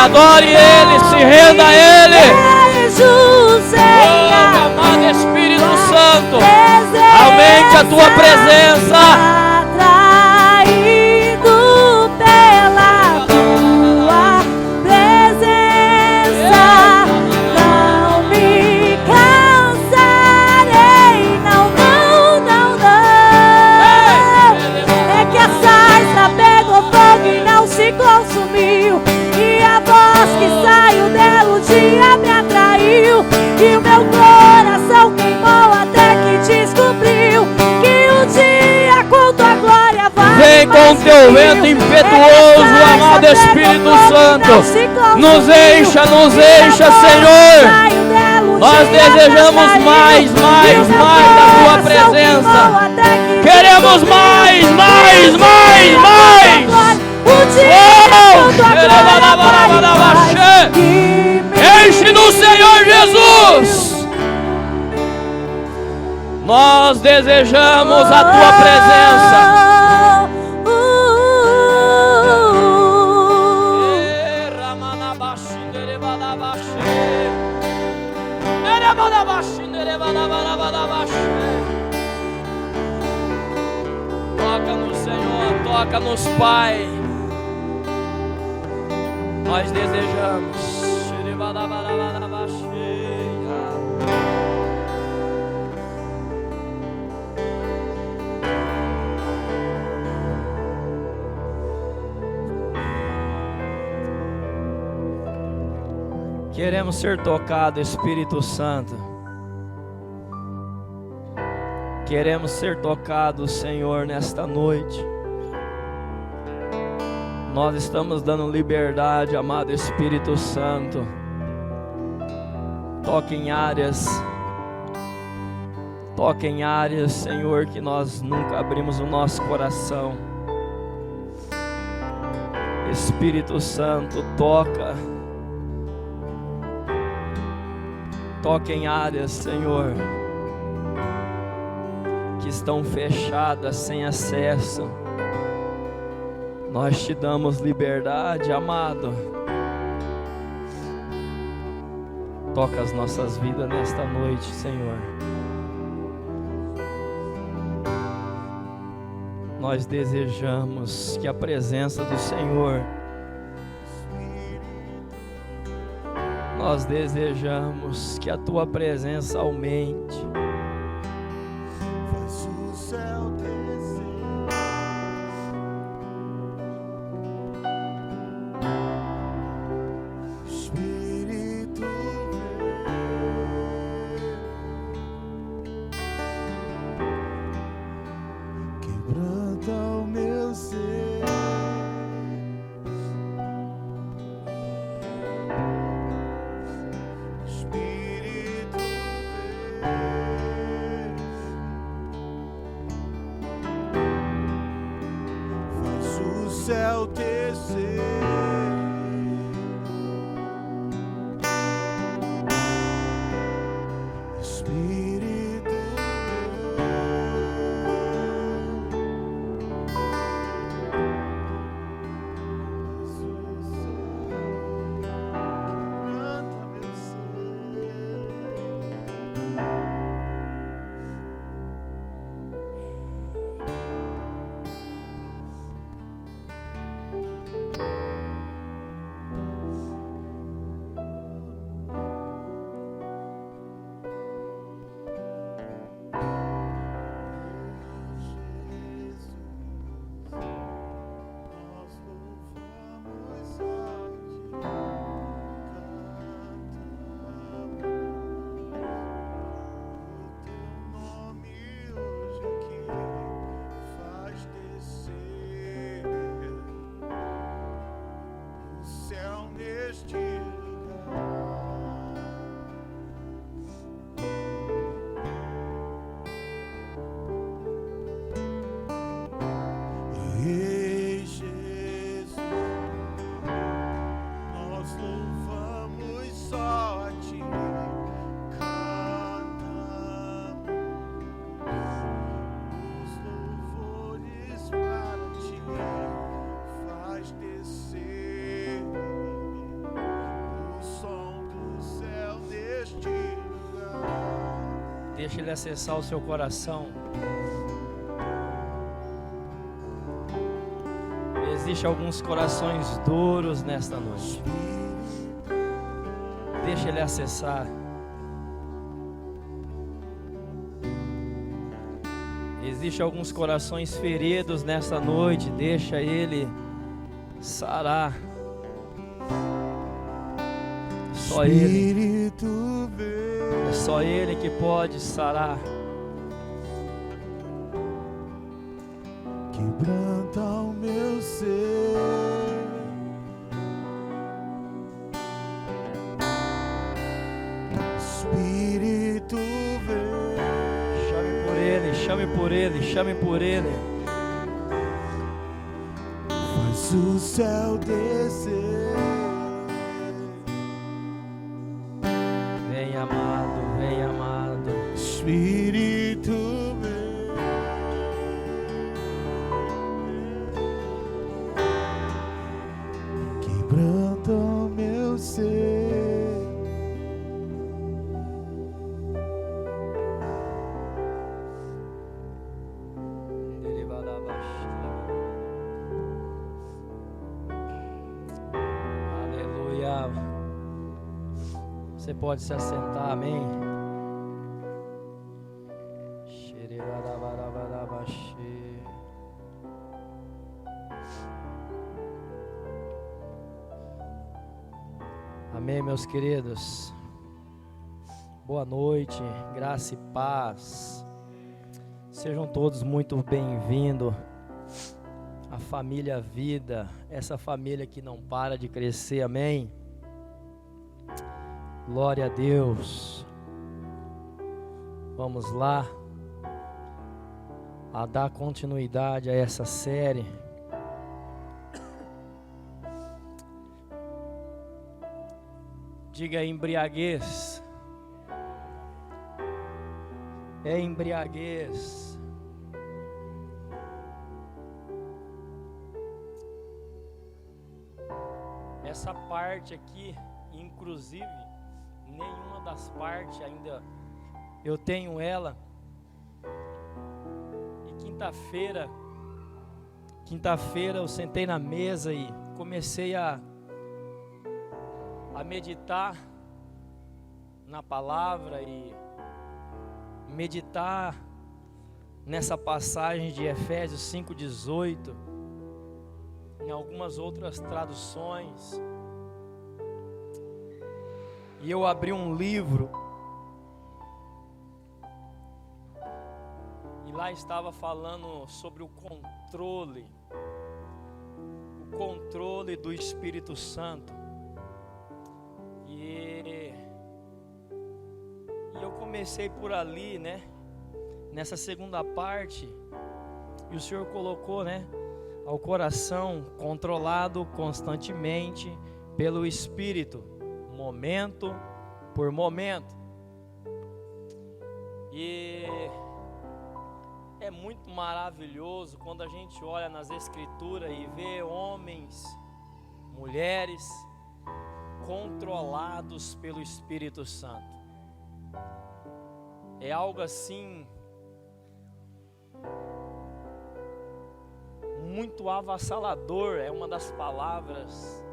adore Ele, se renda a Ele. Jesus, Oh, amado Espírito Santo, aumente a tua presença. Atraído pela tua presença, não me cansarei, não. É que a sarça pegou fogo e não se consumiu, e a voz que saiu dela o dia me atraiu, e o meu coração queimou até que descobriu que um dia com tua glória vai. Vem com teu vento impetuoso, amado Espírito Santo. Nos encha, Senhor. Nós desejamos mais da tua presença. Queremos mais. Enche-nos, Senhor Jesus. Nós desejamos a tua presença. Toca-nos, Senhor, toca-nos, Pai. Nós desejamos. Queremos ser tocados, Espírito Santo. Queremos ser tocados, Senhor, nesta noite. Nós estamos dando liberdade, amado Espírito Santo. Toque em áreas, Senhor, que nós nunca abrimos o nosso coração. Espírito Santo, toca em áreas, Senhor, que estão fechadas, sem acesso. Nós te damos liberdade, amado. Toca as nossas vidas nesta noite, Senhor. Nós desejamos que a presença do Senhor, nós desejamos que a tua presença aumente. Faz o céu descer. Espírito quebranta o meu ser. Espírito faz o céu descer. Espírito quebranta meu ser. Deixa Ele acessar o seu coração. Existem alguns corações duros nesta noite. Deixa Ele acessar. Existem alguns corações feridos nesta noite. Deixa Ele sarar. Só Ele. É só Ele que pode sarar. Quebranta o meu ser. Espírito vem. Chame por Ele, chame por Ele, chame por Ele. Faz o céu descer. Vem amado, vem amado. Espírito vem. Quebranta o meu ser. Aleluia. Você pode se assentar, amém? Amém, meus queridos. Boa noite, graça e paz. Sejam todos muito bem-vindos à família Vida, essa família que não para de crescer, amém? Glória a Deus. Vamos lá a dar continuidade a essa série. Diga embriaguez. É embriaguez. Essa parte aqui, inclusive, nenhuma das partes ainda eu tenho ela. E quinta-feira eu sentei na mesa e comecei a meditar na palavra e meditar nessa passagem de Efésios 5:18, em algumas outras traduções. E eu abri um livro e lá estava falando sobre o controle do Espírito Santo. E eu comecei por ali, né? Nessa segunda parte, e o Senhor colocou, né? Ao coração controlado constantemente pelo Espírito, momento por momento. E é muito maravilhoso quando a gente olha nas Escrituras e vê homens, mulheres controlados pelo Espírito Santo. É algo assim muito avassalador. É uma das palavras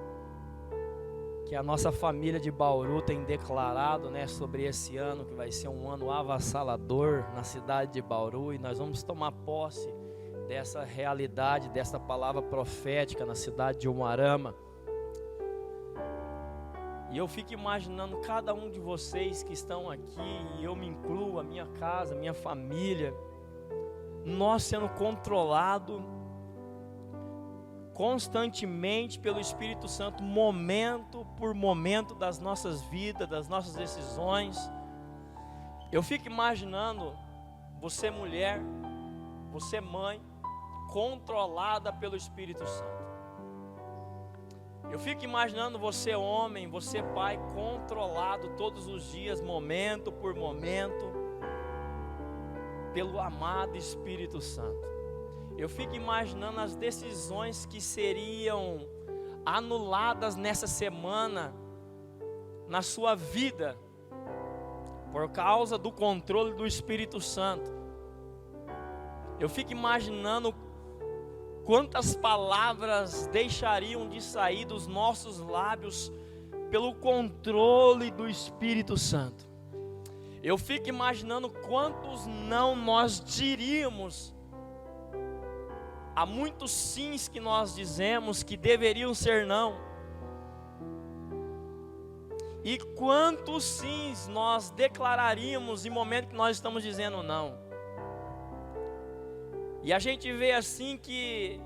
que a nossa família de Bauru tem declarado, né, sobre esse ano, que vai ser um ano avassalador na cidade de Bauru, e nós vamos tomar posse dessa realidade, dessa palavra profética na cidade de Umuarama. E eu fico imaginando cada um de vocês que estão aqui, e eu me incluo, a minha casa, a minha família, nós sendo controlados constantemente pelo Espírito Santo, momento por momento das nossas vidas, das nossas decisões. Eu fico imaginando você mulher, você mãe, controlada pelo Espírito Santo. Eu fico imaginando você homem, você pai, controlado todos os dias, momento por momento, pelo amado Espírito Santo. Eu fico imaginando as decisões que seriam anuladas nessa semana, na sua vida, por causa do controle do Espírito Santo. Eu fico imaginando quantas palavras deixariam de sair dos nossos lábios pelo controle do Espírito Santo. Eu fico imaginando quantos não nós diríamos a muitos sims que nós dizemos que deveriam ser não. E quantos sims nós declararíamos em momento que nós estamos dizendo não. E a gente vê assim que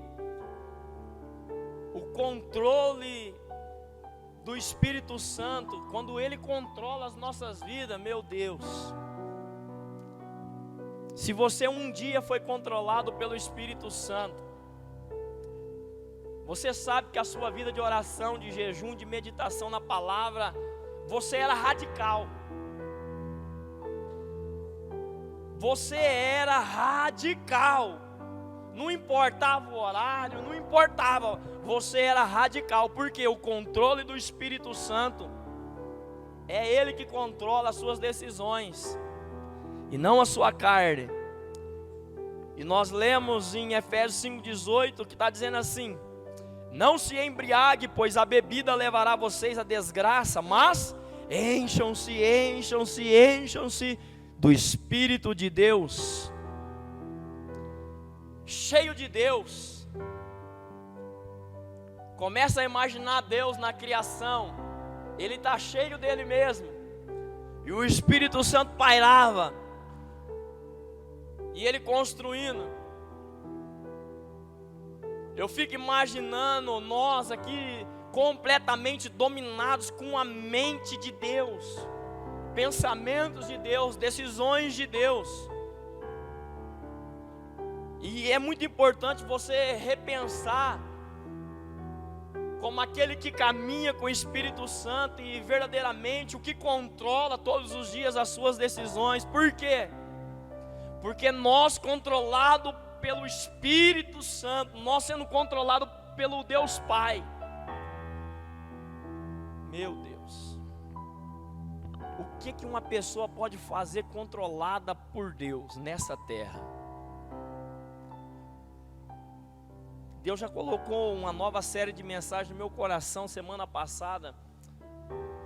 o controle do Espírito Santo, quando Ele controla as nossas vidas, meu Deus. Se você um dia foi controlado pelo Espírito Santo, você sabe que a sua vida de oração, de jejum, de meditação na palavra, você era radical. Você era radical. Não importava o horário, não importava. Você era radical, porque o controle do Espírito Santo é Ele que controla as suas decisões e não a sua carne. E nós lemos em Efésios 5,18 que está dizendo assim: não se embriague, pois a bebida levará vocês à desgraça, mas encham-se do Espírito de Deus. Cheio de Deus. Começa a imaginar Deus na criação. Ele está cheio dele mesmo. E o Espírito Santo pairava. E ele construindo. Eu fico imaginando nós aqui completamente dominados com a mente de Deus, pensamentos de Deus, decisões de Deus. E é muito importante você repensar como aquele que caminha com o Espírito Santo e verdadeiramente o que controla todos os dias as suas decisões. Por quê? Porque nós, controlados pelo Espírito Santo, nós sendo controlados pelo Deus Pai, meu Deus, o que uma pessoa pode fazer controlada por Deus nessa terra? Deus já colocou uma nova série de mensagens no meu coração semana passada,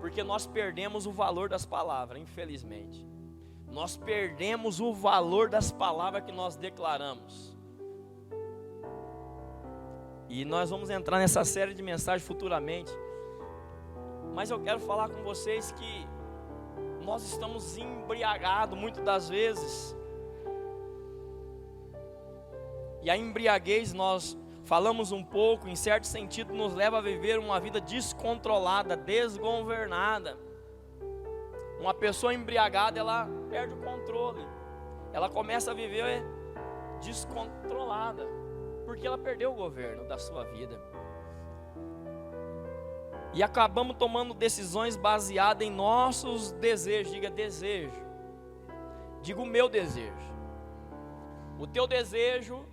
porque nós perdemos o valor das palavras, infelizmente. Nós perdemos o valor das palavras que nós declaramos. E nós vamos entrar nessa série de mensagens futuramente. Mas eu quero falar com vocês que nós estamos embriagados muitas das vezes. E a embriaguez, nós falamos um pouco, em certo sentido, nos leva a viver uma vida descontrolada, desgovernada. Uma pessoa embriagada, ela perde o controle. Ela começa a viver descontrolada, porque ela perdeu o governo da sua vida. E acabamos tomando decisões baseadas em nossos desejos. Diga desejo. Diga o meu desejo. O teu desejo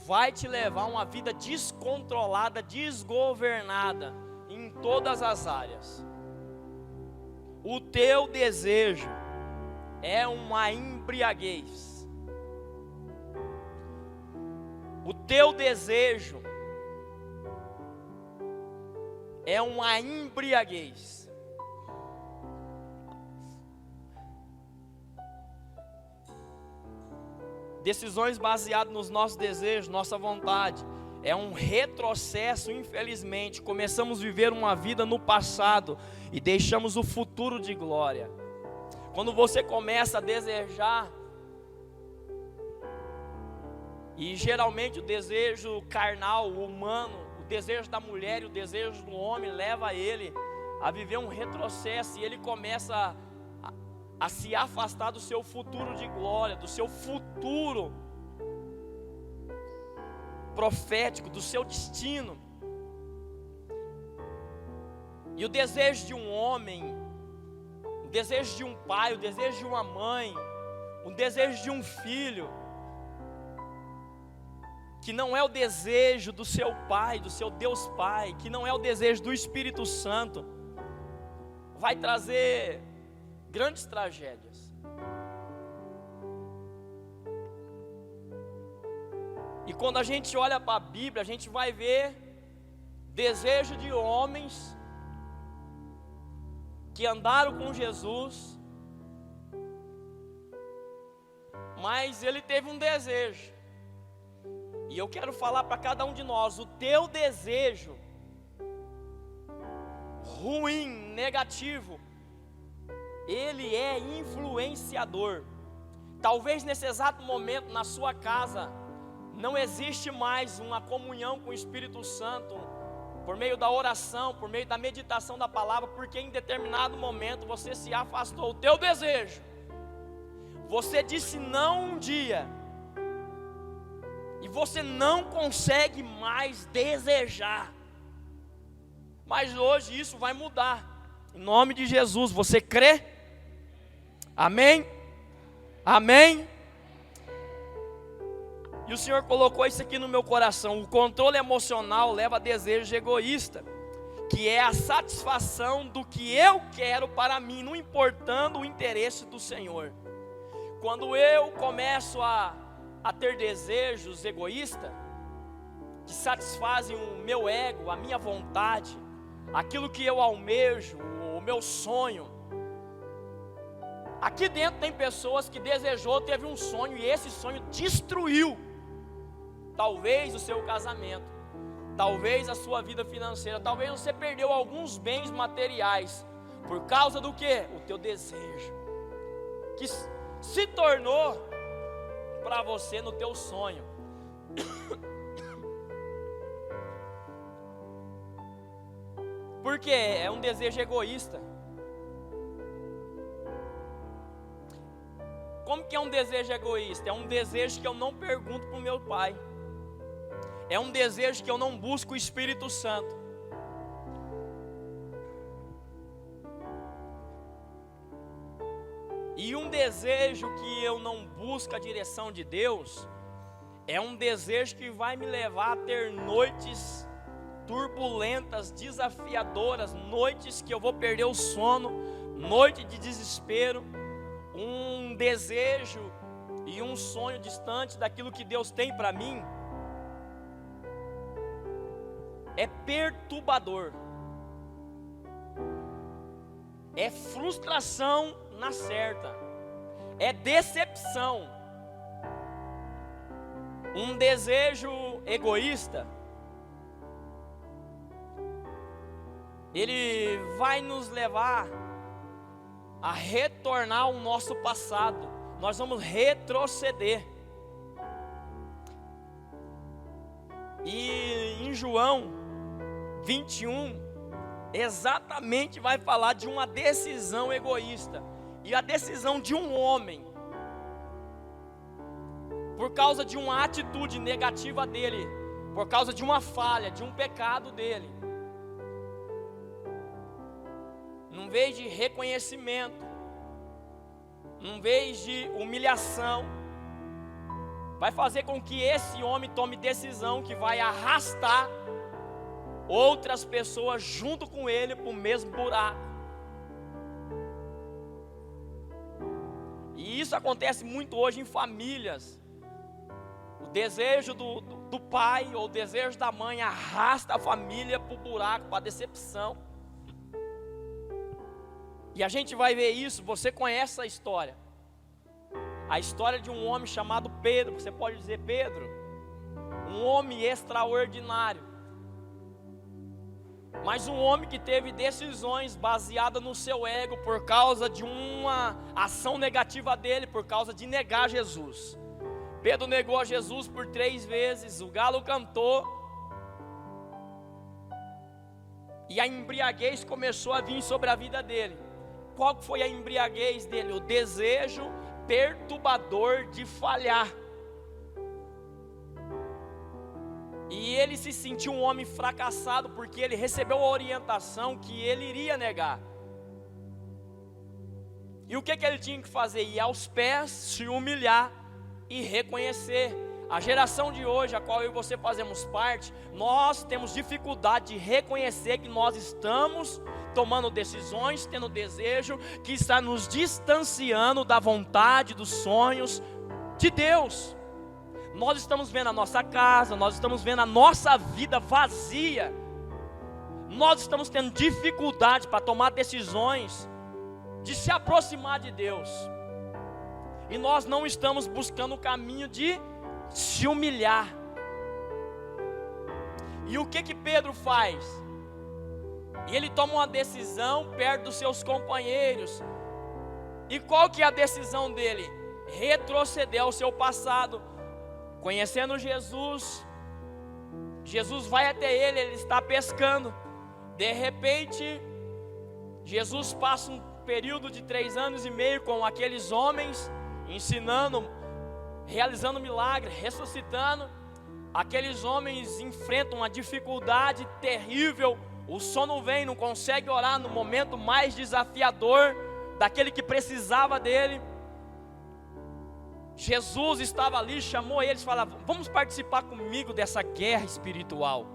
vai te levar a uma vida descontrolada, desgovernada em todas as áreas. O teu desejo é uma embriaguez. O teu desejo é uma embriaguez. Decisões baseadas nos nossos desejos, nossa vontade, é um retrocesso, infelizmente. Começamos a viver uma vida no passado e deixamos o futuro de glória. Quando você começa a desejar, e geralmente o desejo carnal, humano, o desejo da mulher e o desejo do homem leva ele a viver um retrocesso, e ele começa a se afastar do seu futuro de glória, do seu futuro profético, do seu destino. E o desejo de um homem, o desejo de um pai, o desejo de uma mãe, o desejo de um filho, que não é o desejo do seu pai, do seu Deus Pai, que não é o desejo do Espírito Santo, vai trazer grandes tragédias. E quando a gente olha para a Bíblia, a gente vai ver desejo de homens que andaram com Jesus, mas ele teve um desejo. E eu quero falar para cada um de nós: o teu desejo ruim, negativo, ele é influenciador. Talvez nesse exato momento na sua casa não existe mais uma comunhão com o Espírito Santo por meio da oração, por meio da meditação da palavra, porque em determinado momento você se afastou. O teu desejo, você disse não um dia, e você não consegue mais desejar. Mas hoje isso vai mudar, em nome de Jesus. Você crê? Amém? Amém? E o Senhor colocou isso aqui no meu coração: o controle emocional leva a desejos egoístas, que é a satisfação do que eu quero para mim, não importando o interesse do Senhor. Quando eu começo a ter desejos egoístas, que satisfazem o meu ego, a minha vontade, aquilo que eu almejo, o meu sonho. Aqui dentro tem pessoas que desejou, teve um sonho, e esse sonho destruiu talvez o seu casamento, talvez a sua vida financeira, talvez você perdeu alguns bens materiais, por causa do quê? O teu desejo, que se tornou para você no teu sonho. Porque é um desejo egoísta. Como que é um desejo egoísta? É um desejo que eu não pergunto para o meu pai. É um desejo que eu não busco o Espírito Santo. E um desejo que eu não busco a direção de Deus, é um desejo que vai me levar a ter noites turbulentas, desafiadoras, noites que eu vou perder o sono, noite de desespero, um desejo e um sonho distante daquilo que Deus tem para mim. É perturbador, é frustração na certa, é decepção. Um desejo egoísta, ele vai nos levar a retornar ao nosso passado. Nós vamos retroceder. E em João 21, exatamente vai falar de uma decisão egoísta. E a decisão de um homem, por causa de uma atitude negativa dele, por causa de uma falha, de um pecado dele, num vez de reconhecimento, num vez de humilhação, vai fazer com que esse homem tome decisão que vai arrastar outras pessoas junto com ele para o mesmo buraco. E isso acontece muito hoje em famílias. O desejo do pai ou o desejo da mãe arrasta a família para o buraco, para a decepção. E a gente vai ver isso. Você conhece a história de um homem chamado Pedro. Você pode dizer Pedro, um homem extraordinário, mas um homem que teve decisões baseadas no seu ego, por causa de uma ação negativa dele, por causa de negar Jesus. Pedro negou a Jesus por 3 vezes, o galo cantou, e a embriaguez começou a vir sobre a vida dele. Qual foi a embriaguez dele? O desejo perturbador de falhar. E ele se sentiu um homem fracassado, porque ele recebeu a orientação que ele iria negar. E o que ele tinha que fazer? Ir aos pés, se humilhar e reconhecer A geração de hoje, a qual eu e você fazemos parte, nós temos dificuldade de reconhecer que nós estamos tomando decisões, tendo desejo que está nos distanciando da vontade, dos sonhos de Deus. Nós estamos vendo a nossa casa, nós estamos vendo a nossa vida vazia. Nós estamos tendo dificuldade para tomar decisões de se aproximar de Deus. E nós não estamos buscando o caminho de se humilhar. E o que Pedro faz? E ele toma uma decisão perto dos seus companheiros. E qual que é a decisão dele? Retroceder ao seu passado. Conhecendo Jesus, Jesus vai até ele, ele está pescando. De repente, Jesus passa um período de 3 anos e meio com aqueles homens, ensinando, realizando milagres, ressuscitando. Aqueles homens enfrentam uma dificuldade terrível. O sono vem, não consegue orar no momento mais desafiador daquele que precisava dele. Jesus estava ali, chamou eles e falava: vamos participar comigo dessa guerra espiritual.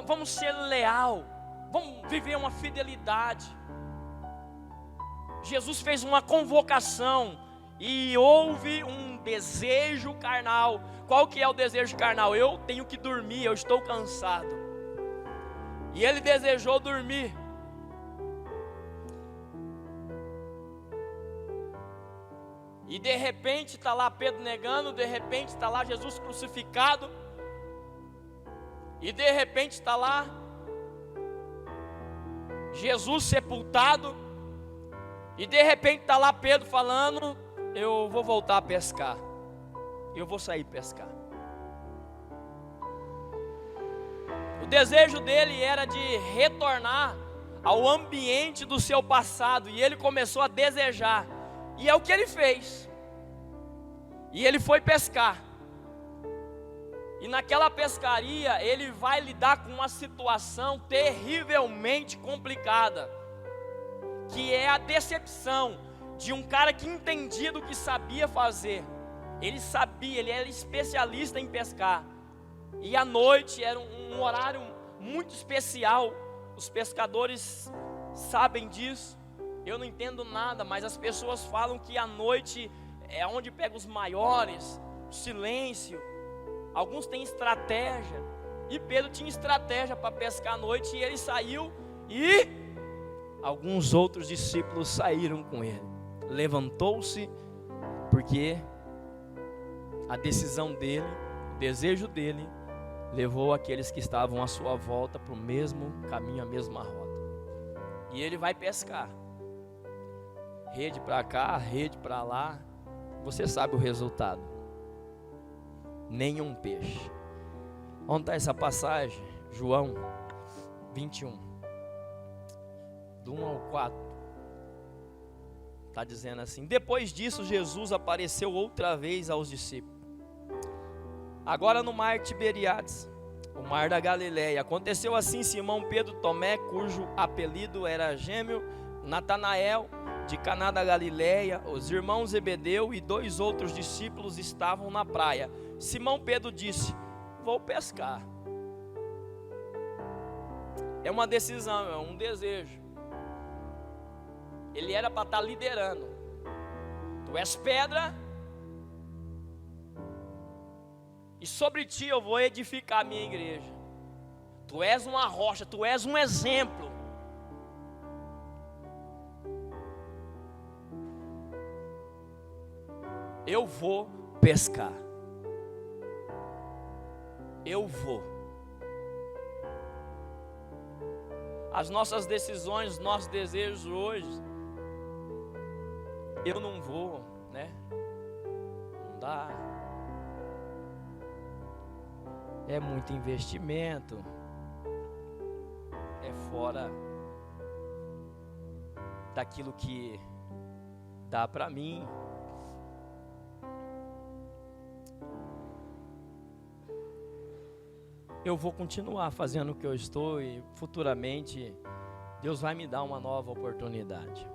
Vamos ser leal, vamos viver uma fidelidade. Jesus fez uma convocação e houve um desejo carnal. Qual que é o desejo carnal? Eu tenho que dormir, eu estou cansado. E ele desejou dormir. E de repente está lá Pedro negando, de repente está lá Jesus crucificado, e de repente está lá Jesus sepultado, e de repente está lá Pedro falando: eu vou voltar a pescar, eu vou sair pescar. O desejo dele era de retornar ao ambiente do seu passado, e ele começou a desejar. E é o que ele fez. E ele foi pescar. E naquela pescaria ele vai lidar com uma situação terrivelmente complicada, que é a decepção de um cara que entendia do que sabia fazer. Ele sabia, ele era especialista em pescar. E à noite era um horário muito especial. Os pescadores sabem disso. Eu não entendo nada, mas as pessoas falam que a noite é onde pega os maiores, o silêncio. Alguns têm estratégia, e Pedro tinha estratégia para pescar à noite, e ele saiu, e alguns outros discípulos saíram com ele. Levantou-se, porque a decisão dele, o desejo dele, levou aqueles que estavam à sua volta para o mesmo caminho, a mesma rota. E ele vai pescar. Rede para cá, rede para lá. Você sabe o resultado. Nenhum peixe. Onde está essa passagem? João 21, do 1 ao 4. Está dizendo assim: depois disso Jesus apareceu outra vez aos discípulos, agora no mar Tiberíades, o mar da Galileia. Aconteceu assim: Simão Pedro, Tomé, cujo apelido era Gêmeo, Natanael de Caná da Galileia, os irmãos Zebedeu e 2 outros discípulos estavam na praia. Simão Pedro disse: vou pescar. É uma decisão, é um desejo. Ele era para estar liderando. Tu és pedra, e sobre ti eu vou edificar a minha igreja. Tu és uma rocha, tu és um exemplo. Eu vou pescar. Eu vou. As nossas decisões, os nossos desejos hoje, eu não vou, né? Não dá. É muito investimento. É fora daquilo que dá para mim. Eu vou continuar fazendo o que eu estou, e futuramente Deus vai me dar uma nova oportunidade.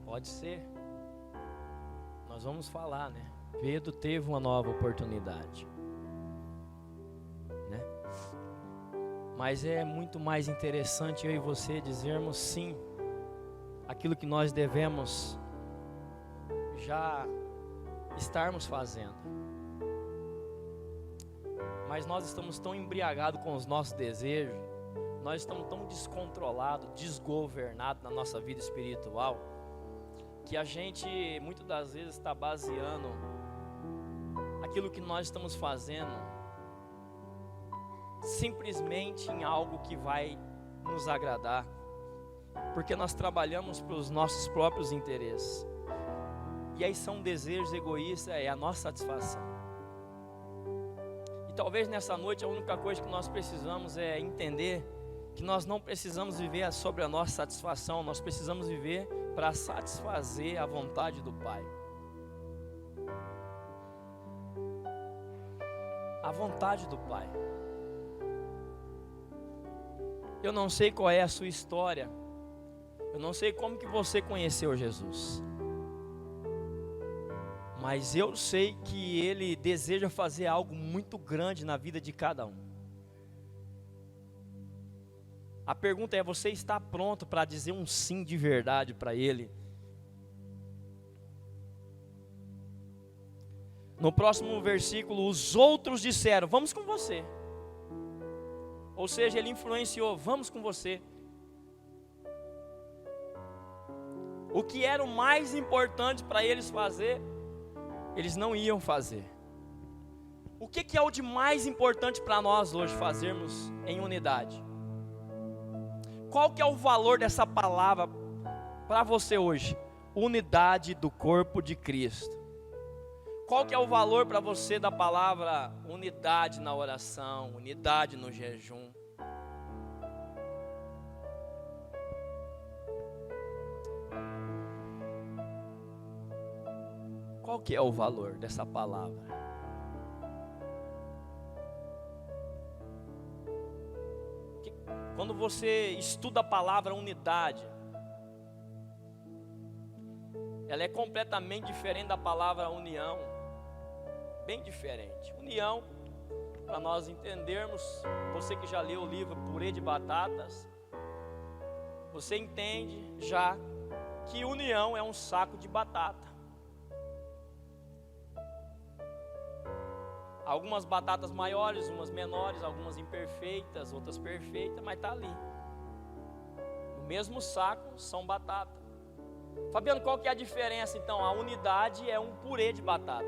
Pode ser. nós vamos falar, né? Pedro teve uma nova oportunidade, né? Mas é muito mais interessante eu e você dizermos sim aquilo que nós devemos já estarmos fazendo. Mas nós estamos tão embriagados com os nossos desejos, nós estamos tão descontrolados, desgovernados na nossa vida espiritual, que a gente muitas das vezes está baseando aquilo que nós estamos fazendo simplesmente em algo que vai nos agradar, porque nós trabalhamos para os nossos próprios interesses. E aí são desejos egoístas, é a nossa satisfação. E talvez nessa noite a única coisa que nós precisamos é entender que nós não precisamos viver sobre a nossa satisfação, nós precisamos viver para satisfazer a vontade do Pai. A vontade do Pai. Eu não sei qual é a sua história, eu não sei como que você conheceu Jesus, mas eu sei que Ele deseja fazer algo muito grande na vida de cada um. A pergunta é: você está pronto para dizer um sim de verdade para Ele? No próximo versículo, os outros disseram: vamos com você. Ou seja, Ele influenciou: vamos com você. O que era o mais importante para eles fazer, eles não iam fazer. O que é o de mais importante para nós hoje fazermos em unidade? Qual que é o valor dessa palavra para você hoje? Unidade do corpo de Cristo. Qual que é o valor para você da palavra unidade na oração, unidade no jejum? Qual que é o valor dessa palavra? Quando você estuda a palavra unidade, ela é completamente diferente da palavra união, bem diferente. União, para nós entendermos, você que já leu o livro Purê de Batatas, você entende já que união é um saco de batata. Algumas batatas maiores, umas menores, algumas imperfeitas, outras perfeitas, mas está ali. No mesmo saco são batata. Fabiano, qual que é a diferença então? A unidade é um purê de batata.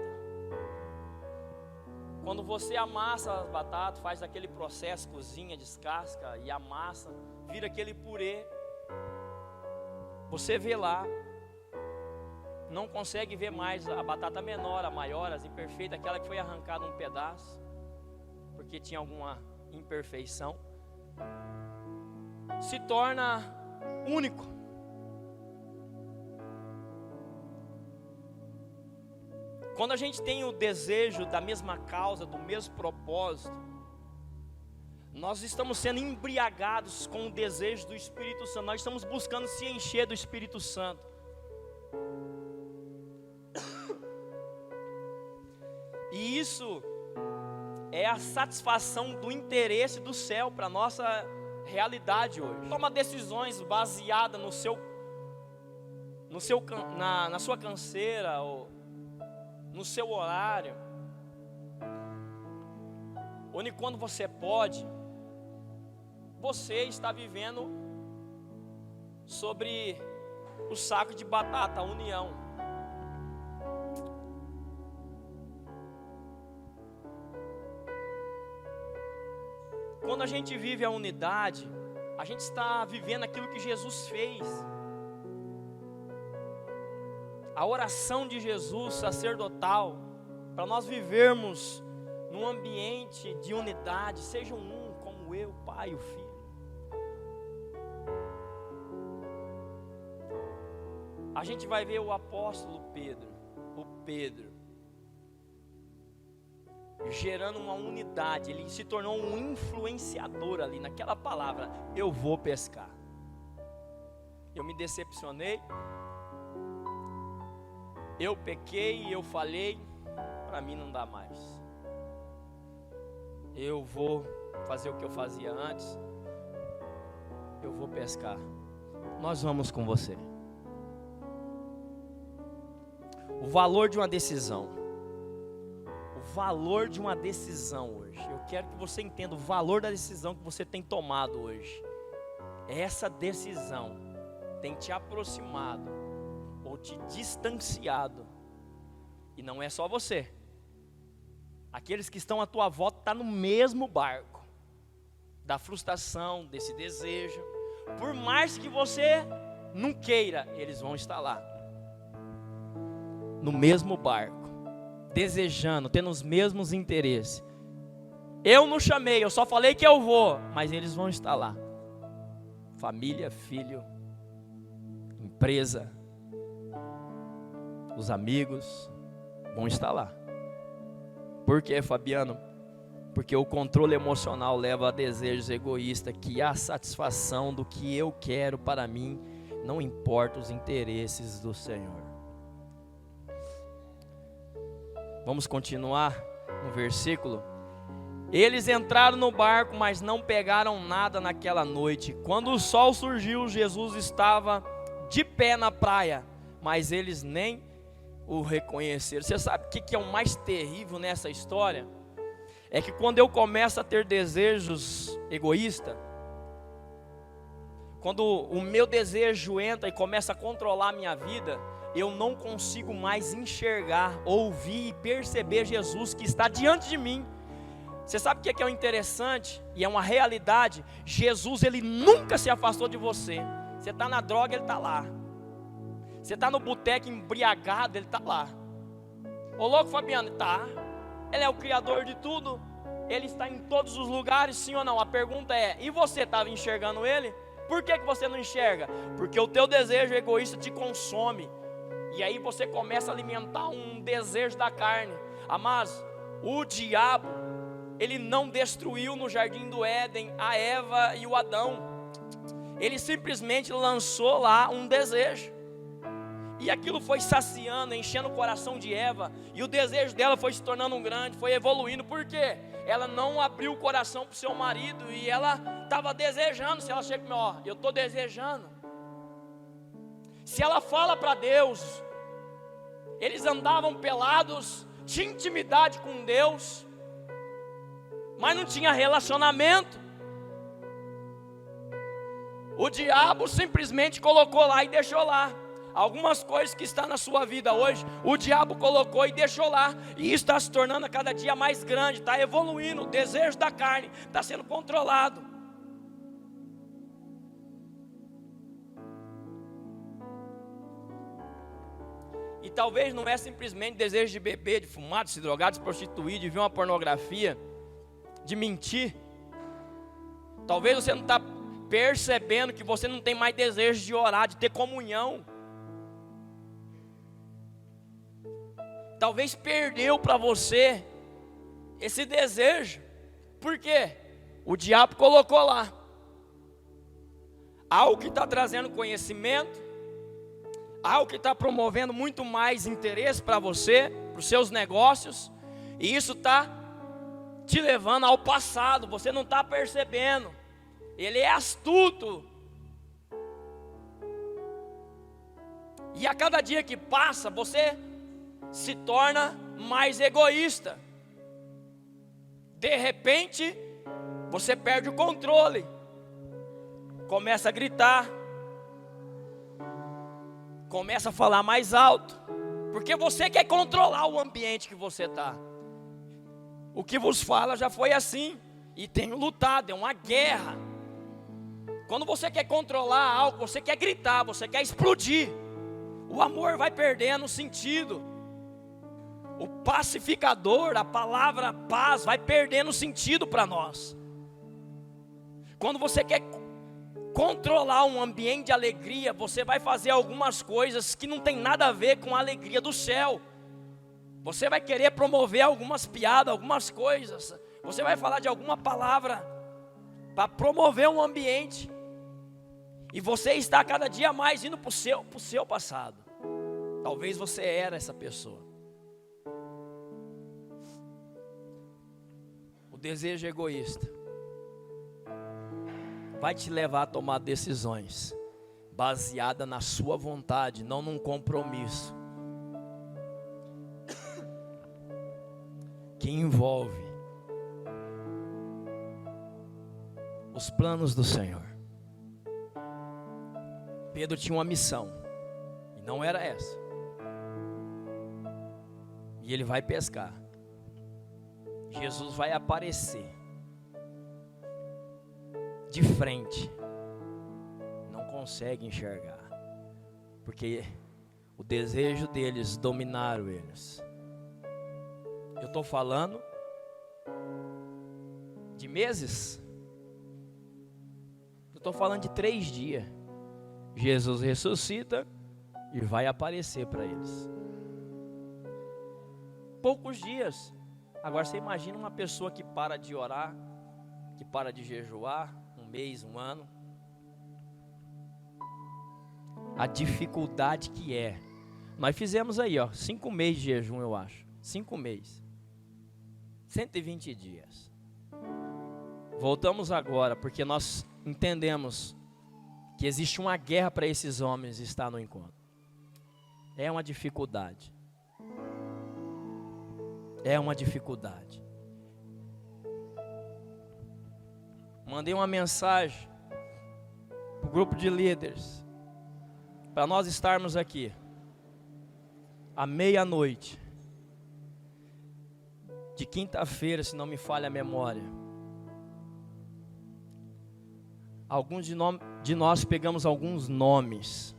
Quando você amassa as batatas, faz aquele processo, cozinha, descasca e amassa, vira aquele purê. Você vê lá, não consegue ver mais a batata menor, a maior, as imperfeitas, aquela que foi arrancada um pedaço, porque tinha alguma imperfeição, se torna único. Quando a gente tem o desejo da mesma causa, do mesmo propósito, nós estamos sendo embriagados com o desejo do Espírito Santo, nós estamos buscando se encher do Espírito Santo. E isso é a satisfação do interesse do céu para a nossa realidade hoje. Toma decisões baseadas na sua canseira ou no seu horário, onde quando você pode, você está vivendo sobre o saco de batata, a união. Quando a gente vive a unidade, a gente está vivendo aquilo que Jesus fez. A oração de Jesus sacerdotal, para nós vivermos num ambiente de unidade, sejam um como eu, o Pai e o Filho. A gente vai ver o apóstolo Pedro, gerando uma unidade, ele se tornou um influenciador ali, naquela palavra, eu vou pescar. Eu me decepcionei, eu pequei, eu falhei, para mim não dá mais. Eu vou fazer o que eu fazia antes, eu vou pescar. Nós vamos com você. O valor de uma decisão. O valor de uma decisão hoje. Eu quero que você entenda o valor da decisão que você tem tomado hoje. Essa decisão tem te aproximado ou te distanciado. E não é só você. Aqueles que estão à tua volta estão no mesmo barco. Da frustração, desse desejo. Por mais que você não queira, eles vão estar lá. No mesmo barco. Desejando, tendo os mesmos interesses. Eu não chamei, eu só falei que eu vou. Mas eles vão estar lá. Família, filho, empresa, os amigos vão estar lá. Por quê, Fabiano? Porque o controle emocional leva a desejos egoístas, que a satisfação do que eu quero para mim não importa os interesses do Senhor. Vamos continuar no versículo. Eles entraram no barco, mas não pegaram nada naquela noite. Quando o sol surgiu, Jesus estava de pé na praia, mas eles nem o reconheceram. Você sabe o que é o mais terrível nessa história? É que quando eu começo a ter desejos egoístas, quando o meu desejo entra e começa a controlar a minha vida, eu não consigo mais enxergar, ouvir e perceber Jesus que está diante de mim. Você sabe o que é o interessante? E é uma realidade. Jesus, ele nunca se afastou de você. Você está na droga, ele está lá. Você está no boteco embriagado, ele está lá. Ô louco, Fabiano, está. Ele é o criador de tudo. Ele está em todos os lugares, sim ou não? A pergunta é, e você estava enxergando ele? Por que você não enxerga? Porque o teu desejo egoísta te consome. E aí você começa a alimentar um desejo da carne. Mas o diabo, ele não destruiu no jardim do Éden a Eva e o Adão. Ele simplesmente lançou lá um desejo. E aquilo foi saciando, enchendo o coração de Eva. E o desejo dela foi se tornando grande, foi evoluindo. Por quê? Ela não abriu o coração para o seu marido. E ela estava desejando. Se ela chega para mim, ó, eu estou desejando. Se ela fala para Deus, eles andavam pelados, tinha intimidade com Deus, mas não tinha relacionamento. O diabo simplesmente colocou lá e deixou lá. Algumas coisas que estão na sua vida hoje, o diabo colocou e deixou lá. E isso está se tornando a cada dia mais grande, está evoluindo. O desejo da carne está sendo controlado. E talvez não é simplesmente desejo de beber, de fumar, de se drogar, de se prostituir, de ver uma pornografia, de mentir. Talvez você não está percebendo que você não tem mais desejo de orar, de ter comunhão. Talvez perdeu para você esse desejo. Por quê? O diabo colocou lá algo que está trazendo conhecimento, algo que está promovendo muito mais interesse para você, para os seus negócios, e isso está te levando ao passado. Você não está percebendo. Ele é astuto. E a cada dia que passa, você se torna mais egoísta. De repente, você perde o controle. Começa a gritar. Começa a falar mais alto. Porque você quer controlar o ambiente que você está. O que vos fala já foi assim. E tenho lutado, é uma guerra. Quando você quer controlar algo, você quer gritar, você quer explodir. O amor vai perdendo sentido. O pacificador, a palavra paz, vai perdendo sentido para nós. Quando você quer controlar um ambiente de alegria, você vai fazer algumas coisas que não tem nada a ver com a alegria do céu. Você vai querer promover algumas piadas, algumas coisas. Você vai falar de alguma palavra para promover um ambiente. E você está cada dia mais indo para o seu passado. Talvez você era essa pessoa. O desejo egoísta vai te levar a tomar decisões baseadas na sua vontade, não num compromisso que envolve os planos do Senhor. Pedro tinha uma missão, e não era essa. E ele vai pescar. Jesus vai aparecer de frente. Não consegue enxergar, porque o desejo deles dominaram eles. Eu estou falando de meses. Eu estou falando de 3 dias. Jesus ressuscita e vai aparecer para eles. Poucos dias. Agora você imagina uma pessoa que para de orar, que para de jejuar, 1 mês, 1 ano. A dificuldade que é. Nós fizemos aí, 5 meses de jejum, eu acho. 5 meses. 120 dias. Voltamos agora, porque nós entendemos que existe uma guerra para esses homens estar no encontro. É uma dificuldade. É uma dificuldade. Mandei uma mensagem para o grupo de líderes, para nós estarmos aqui à meia-noite de quinta-feira, se não me falha a memória. Alguns de nós pegamos alguns nomes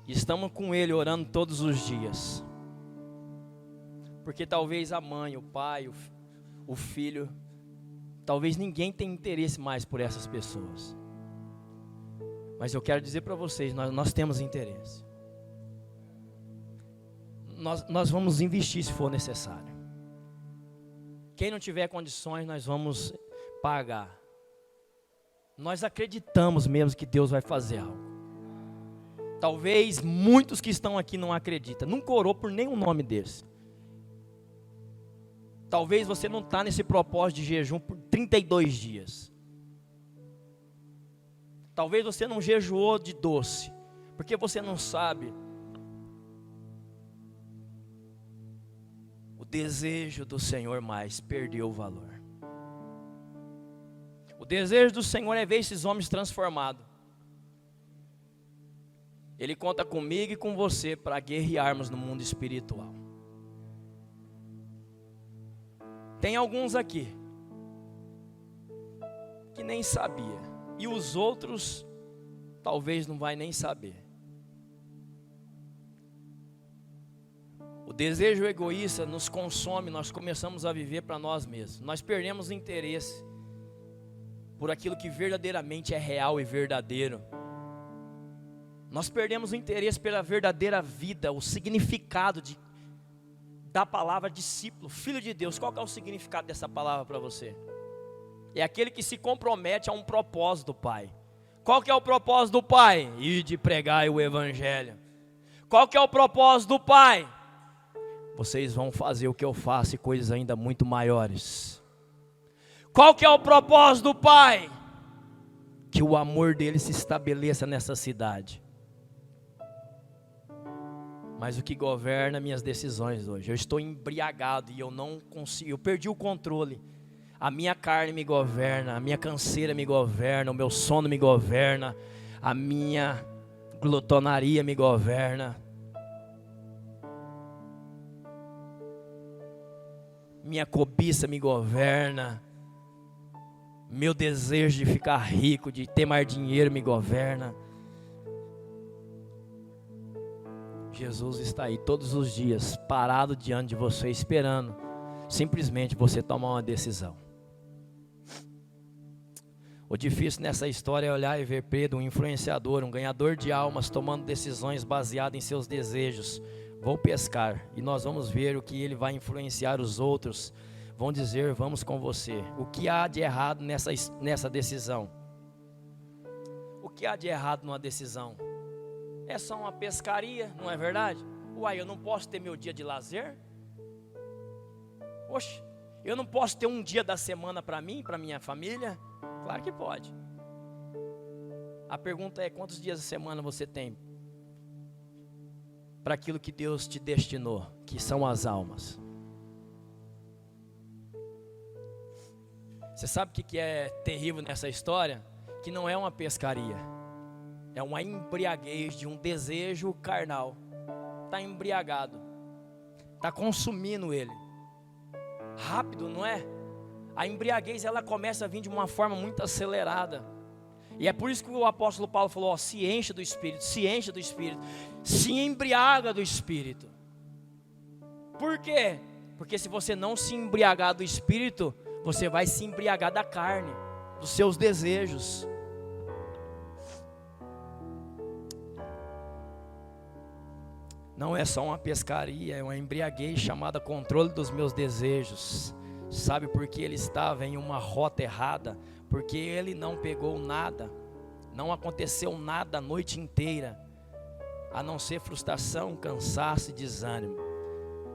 e estamos com ele orando todos os dias, porque talvez a mãe, o pai, o filho, talvez ninguém tenha interesse mais por essas pessoas. Mas eu quero dizer para vocês, nós temos interesse. Nós vamos investir se for necessário. Quem não tiver condições, nós vamos pagar. Nós acreditamos mesmo que Deus vai fazer algo. Talvez muitos que estão aqui não acreditam. Nunca orou por nenhum nome desse. Talvez você não está nesse propósito de jejum por 32 dias. Talvez você não jejuou de doce, porque você não sabe o desejo do Senhor mais perdeu o valor. O desejo do Senhor é ver esses homens transformados. Ele conta comigo e com você para guerrearmos no mundo espiritual. Tem alguns aqui que nem sabia, e os outros talvez não vai nem saber. O desejo egoísta nos consome, nós começamos a viver para nós mesmos. Nós perdemos o interesse por aquilo que verdadeiramente é real e verdadeiro. Nós perdemos o interesse pela verdadeira vida, o significado da palavra discípulo, filho de Deus. Qual que é o significado dessa palavra para você? É aquele que se compromete a um propósito do Pai. Qual que é o propósito do Pai? Ir de pregar o Evangelho. Qual que é o propósito do Pai? Vocês vão fazer o que eu faço e coisas ainda muito maiores. Qual que é o propósito do Pai? Que o amor dele se estabeleça nessa cidade. Mas o que governa minhas decisões hoje? Eu estou embriagado e eu não consigo, eu perdi o controle. A minha carne me governa, a minha canseira me governa, o meu sono me governa, a minha glutonaria me governa. Minha cobiça me governa. Meu desejo de ficar rico, de ter mais dinheiro me governa. Jesus está aí todos os dias, parado diante de você, esperando simplesmente você tomar uma decisão. O difícil nessa história é olhar e ver Pedro, um influenciador, um ganhador de almas, tomando decisões baseadas em seus desejos. Vou pescar, e nós vamos ver o que ele vai influenciar os outros. Vão dizer, vamos com você. O que há de errado nessa decisão? O que há de errado numa decisão? É só uma pescaria, não é verdade? Uai, eu não posso ter meu dia de lazer? Oxe, eu não posso ter um dia da semana para mim, para minha família? Claro que pode. A pergunta é: quantos dias da semana você tem para aquilo que Deus te destinou, que são as almas? Você sabe o que é terrível nessa história? Que não é uma pescaria, é uma embriaguez de um desejo carnal. Está embriagado, está consumindo ele. Rápido, não é? A embriaguez, ela começa a vir de uma forma muito acelerada. E é por isso que o apóstolo Paulo falou: ó, se encha do Espírito, se encha do Espírito, se embriaga do Espírito. Por quê? Porque se você não se embriagar do Espírito, você vai se embriagar da carne, dos seus desejos. Não é só uma pescaria, é uma embriaguez chamada controle dos meus desejos. Sabe por que ele estava em uma rota errada? Porque ele não pegou nada, não aconteceu nada a noite inteira, a não ser frustração, cansaço e desânimo.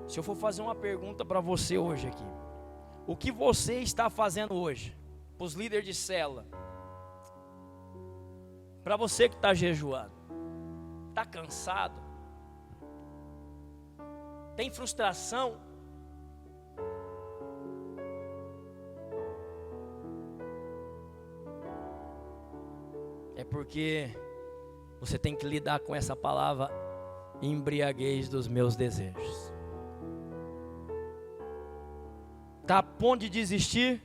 Se eu for fazer uma pergunta para você hoje aqui: o que você está fazendo hoje? Para os líderes de célula, para você que está jejuando, está cansado? Tem frustração? É porque você tem que lidar com essa palavra: embriaguez dos meus desejos. Está a ponto de desistir?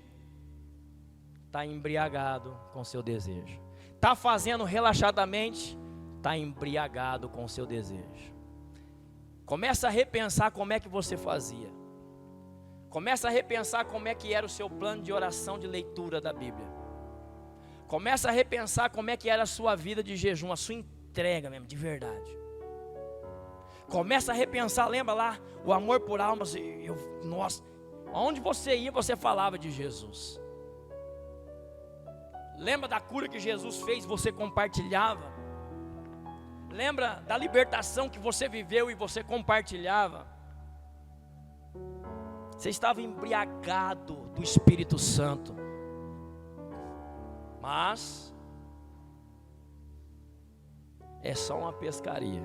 Está embriagado com seu desejo. Está fazendo relaxadamente? Está embriagado com seu desejo. Começa a repensar como é que você fazia. Começa a repensar como é que era o seu plano de oração, de leitura da Bíblia. Começa a repensar como é que era a sua vida de jejum, a sua entrega mesmo, de verdade. Começa a repensar, lembra lá, o amor por almas. Nossa, aonde você ia, você falava de Jesus. Lembra da cura que Jesus fez, você compartilhava. Lembra da libertação que você viveu e você compartilhava. Você estava embriagado do Espírito Santo. Mas é só uma pescaria.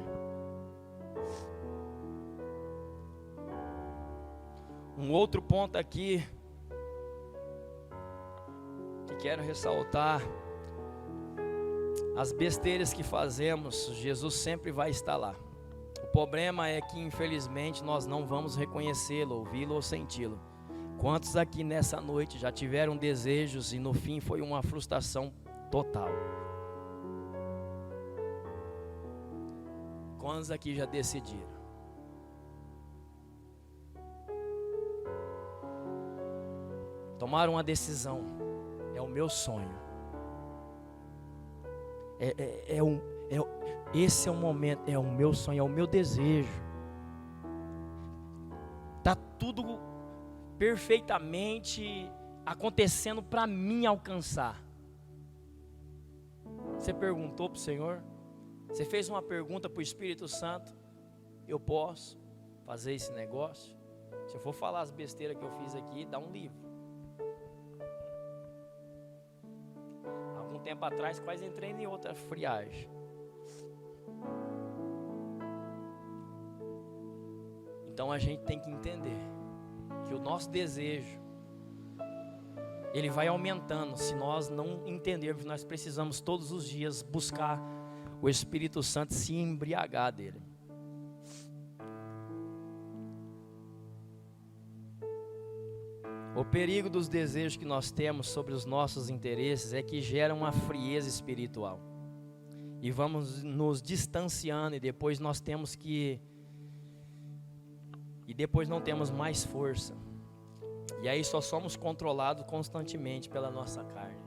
Um outro ponto aqui que quero ressaltar: as besteiras que fazemos, Jesus sempre vai estar lá. O problema é que infelizmente nós não vamos reconhecê-lo, ouvi-lo ou senti-lo. Quantos aqui nessa noite já tiveram desejos e no fim foi uma frustração total? Quantos aqui já decidiram? Tomaram uma decisão: é o meu sonho. Esse é o momento, é o meu sonho, é o meu desejo. Está tudo perfeitamente acontecendo para mim alcançar. Você perguntou para o Senhor? Você fez uma pergunta para o Espírito Santo? Eu posso fazer esse negócio? Se eu for falar as besteiras que eu fiz aqui, dá um livro. Algum tempo atrás quase entrei em outra friagem. Então a gente tem que entender que o nosso desejo, ele vai aumentando se nós não entendermos que nós precisamos todos os dias buscar o Espírito Santo, se embriagar dele. O perigo dos desejos que nós temos sobre os nossos interesses é que gera uma frieza espiritual. E vamos nos distanciando e depois nós temos que... E depois não temos mais força. E aí só somos controlados constantemente pela nossa carne.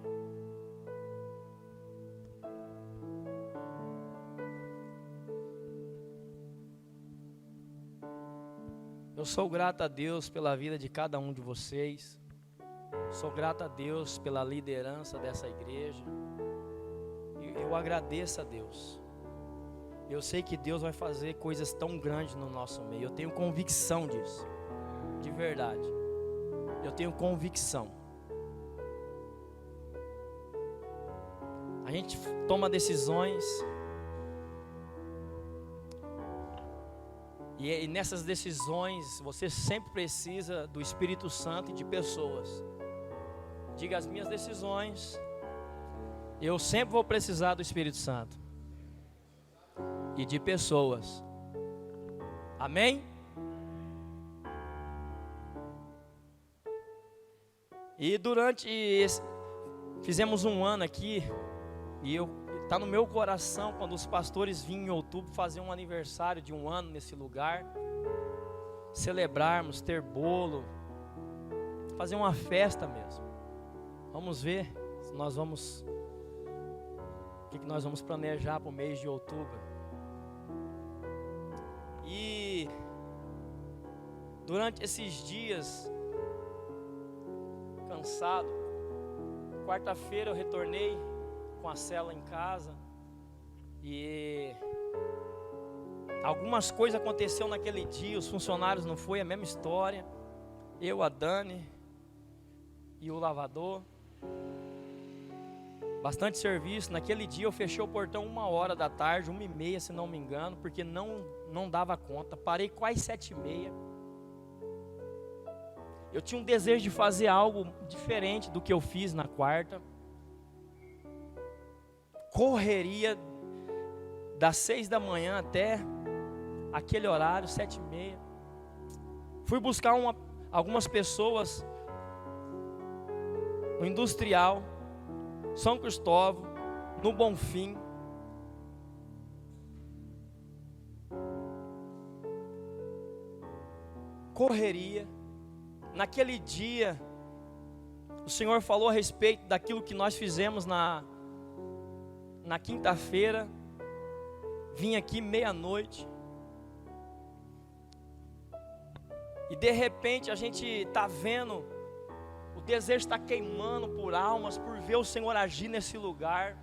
Eu sou grato a Deus pela vida de cada um de vocês. Sou grato a Deus pela liderança dessa igreja. Eu agradeço a Deus. Eu sei que Deus vai fazer coisas tão grandes no nosso meio. Eu tenho convicção disso. De verdade. Eu tenho convicção. A gente toma decisões. E nessas decisões, você sempre precisa do Espírito Santo e de pessoas. Diga: as minhas decisões, eu sempre vou precisar do Espírito Santo e de pessoas. Amém? E fizemos um ano aqui, e está no meu coração quando os pastores vinham em outubro fazer um aniversário de um ano nesse lugar, celebrarmos, ter bolo, fazer uma festa mesmo. Vamos ver se nós vamos, o que nós vamos planejar para o mês de outubro. E durante esses dias, cansado, quarta-feira eu retornei com a cela em casa e algumas coisas aconteceram naquele dia. Os funcionários não foi a mesma história, eu, a Dani e o lavador, bastante serviço. Naquele dia eu fechei o portão 1h da tarde, 1h30 se não me engano, porque não dava conta. Parei quase 7h30. Eu tinha um desejo de fazer algo diferente do que eu fiz na quarta. Correria das 6 da manhã até aquele horário, 7h30. Fui buscar algumas pessoas no Industrial, São Cristóvão, no Bonfim. Correria. Naquele dia, o Senhor falou a respeito daquilo que nós fizemos na quinta-feira. Vim aqui meia-noite. E de repente a gente está vendo, o desejo está queimando por almas, por ver o Senhor agir nesse lugar.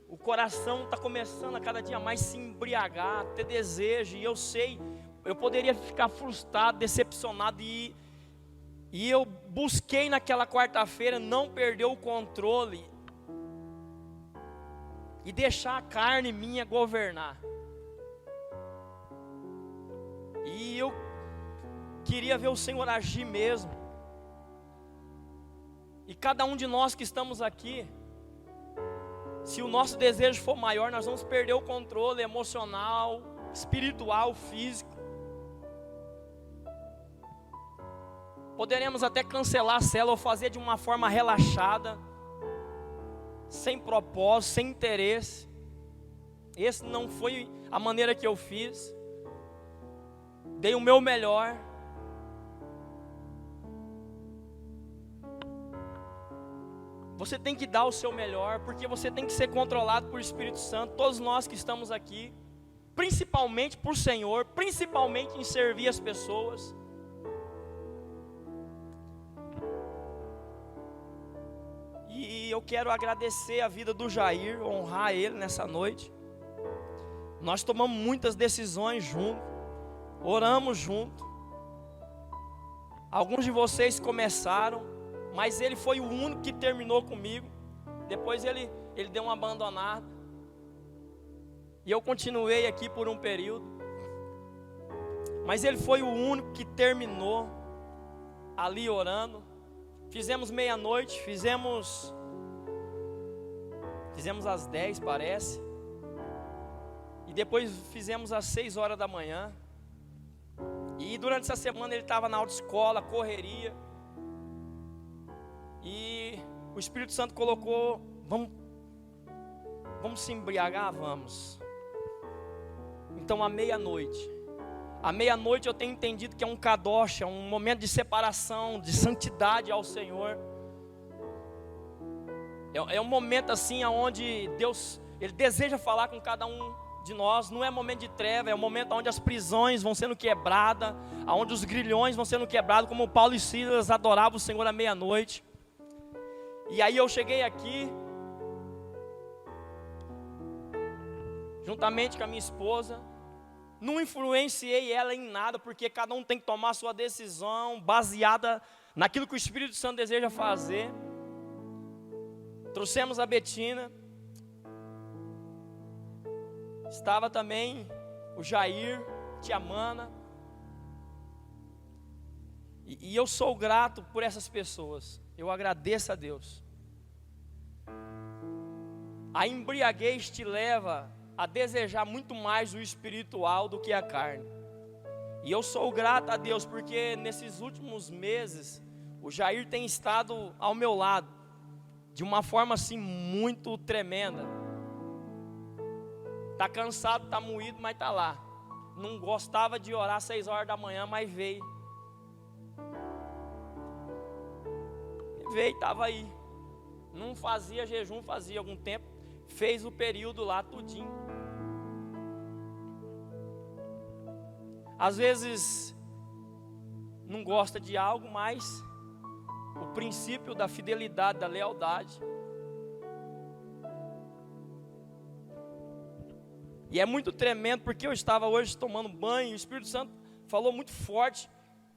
O coração está começando a cada dia mais se embriagar, ter desejo. E eu sei, eu poderia ficar frustrado, decepcionado. E eu busquei naquela quarta-feira não perder o controle e deixar a carne minha governar. E eu queria ver o Senhor agir mesmo. E cada um de nós que estamos aqui, se o nosso desejo for maior, nós vamos perder o controle emocional, espiritual, físico. Poderemos até cancelar a célula ou fazer de uma forma relaxada, sem propósito, sem interesse. Esse não foi a maneira que eu fiz. Dei o meu melhor. Você tem que dar o seu melhor, porque você tem que ser controlado por Espírito Santo. Todos nós que estamos aqui, principalmente por Senhor, principalmente em servir as pessoas. E eu quero agradecer a vida do Jair, honrar ele nessa noite. Nós tomamos muitas decisões juntos, oramos juntos. Alguns de vocês começaram, mas ele foi o único que terminou comigo. Depois ele deu uma abandonada. E eu continuei aqui por um período. Mas ele foi o único que terminou ali orando. Fizemos meia-noite, fizemos às 10, parece. E depois fizemos às 6 horas da manhã. E durante essa semana ele estava na autoescola, correria. E o Espírito Santo colocou, vamos se embriagar? Vamos. Então à meia-noite eu tenho entendido que é um kadosh, é um momento de separação, de santidade ao Senhor. É um momento assim onde Deus, Ele deseja falar com cada um de nós. Não é momento de treva, é um momento onde as prisões vão sendo quebradas, onde os grilhões vão sendo quebrados, como Paulo e Silas adoravam o Senhor à meia-noite. E aí eu cheguei aqui juntamente com a minha esposa. Não influenciei ela em nada, porque cada um tem que tomar a sua decisão baseada naquilo que o Espírito Santo deseja fazer. Trouxemos a Betina. Estava também o Jair, tia Mana. E eu sou grato por essas pessoas. Eu agradeço a Deus. A embriaguez te leva a desejar muito mais o espiritual do que a carne. E eu sou grato a Deus, porque nesses últimos meses, o Jair tem estado ao meu lado, de uma forma assim muito tremenda. Está cansado, está moído, mas está lá. Não gostava de orar às 6 horas da manhã, mas veio. Veio, estava aí. Não fazia jejum, fazia algum tempo. Fez o período lá tudinho. Às vezes não gosta de algo, mas o princípio da fidelidade, da lealdade. E é muito tremendo, porque eu estava hoje tomando banho e o Espírito Santo falou muito forte,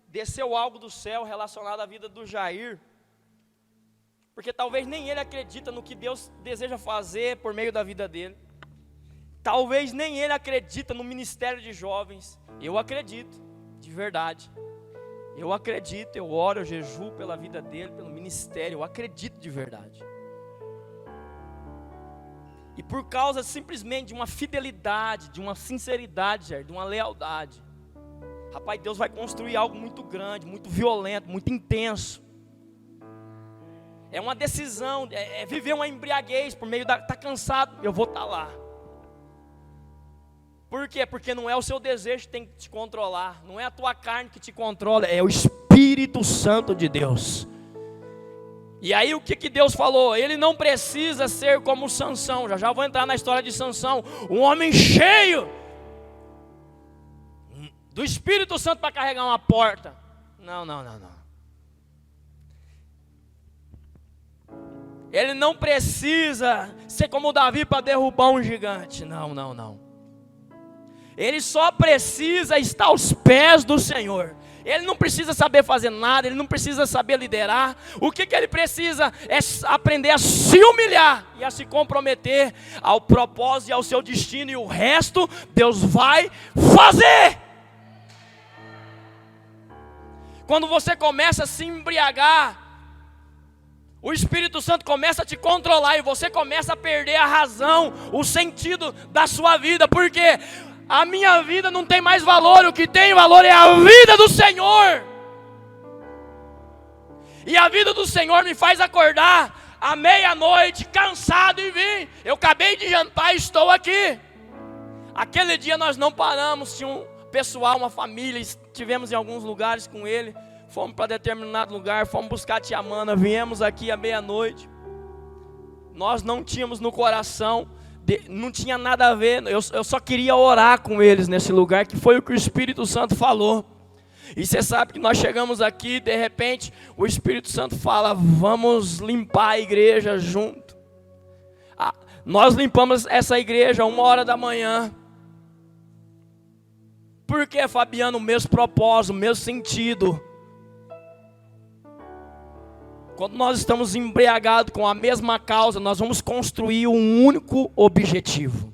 desceu algo do céu relacionado à vida do Jair. Porque talvez nem ele acredita no que Deus deseja fazer por meio da vida dele. Talvez nem ele acredita no ministério de jovens. Eu acredito, de verdade. Eu acredito, eu oro, eu jejuo pela vida dele, pelo ministério. Eu acredito de verdade. E por causa simplesmente de uma fidelidade, de uma sinceridade, de uma lealdade. Rapaz, Deus vai construir algo muito grande, muito violento, muito intenso. É uma decisão, é viver uma embriaguez por meio da... Está cansado, eu vou estar lá. Por quê? Porque não é o seu desejo que tem que te controlar. Não é a tua carne que te controla, é o Espírito Santo de Deus. E aí o que Deus falou? Ele não precisa ser como Sansão. Já vou entrar na história de Sansão. Um homem cheio do Espírito Santo para carregar uma porta. Não. Ele não precisa ser como Davi para derrubar um gigante. Não. Ele só precisa estar aos pés do Senhor. Ele não precisa saber fazer nada, ele não precisa saber liderar. O que ele precisa é aprender a se humilhar e a se comprometer ao propósito e ao seu destino. E o resto Deus vai fazer. Quando você começa a se embriagar, o Espírito Santo começa a te controlar e você começa a perder a razão, o sentido da sua vida. Porque a minha vida não tem mais valor, o que tem valor é a vida do Senhor. E a vida do Senhor me faz acordar à meia-noite, cansado e vim. Eu acabei de jantar e estou aqui. Aquele dia nós não paramos, tinha um pessoal, uma família, estivemos em alguns lugares com ele. Fomos para determinado lugar, fomos buscar a tia Mana, viemos aqui à meia-noite. Nós não tínhamos no coração, não tinha nada a ver, eu só queria orar com eles nesse lugar, que foi o que o Espírito Santo falou. E você sabe que nós chegamos aqui, de repente, o Espírito Santo fala, vamos limpar a igreja junto. Nós limpamos essa igreja 1h da manhã. Por que, Fabiano? O mesmo propósito, o mesmo sentido. Quando nós estamos embriagados com a mesma causa, nós vamos construir um único objetivo.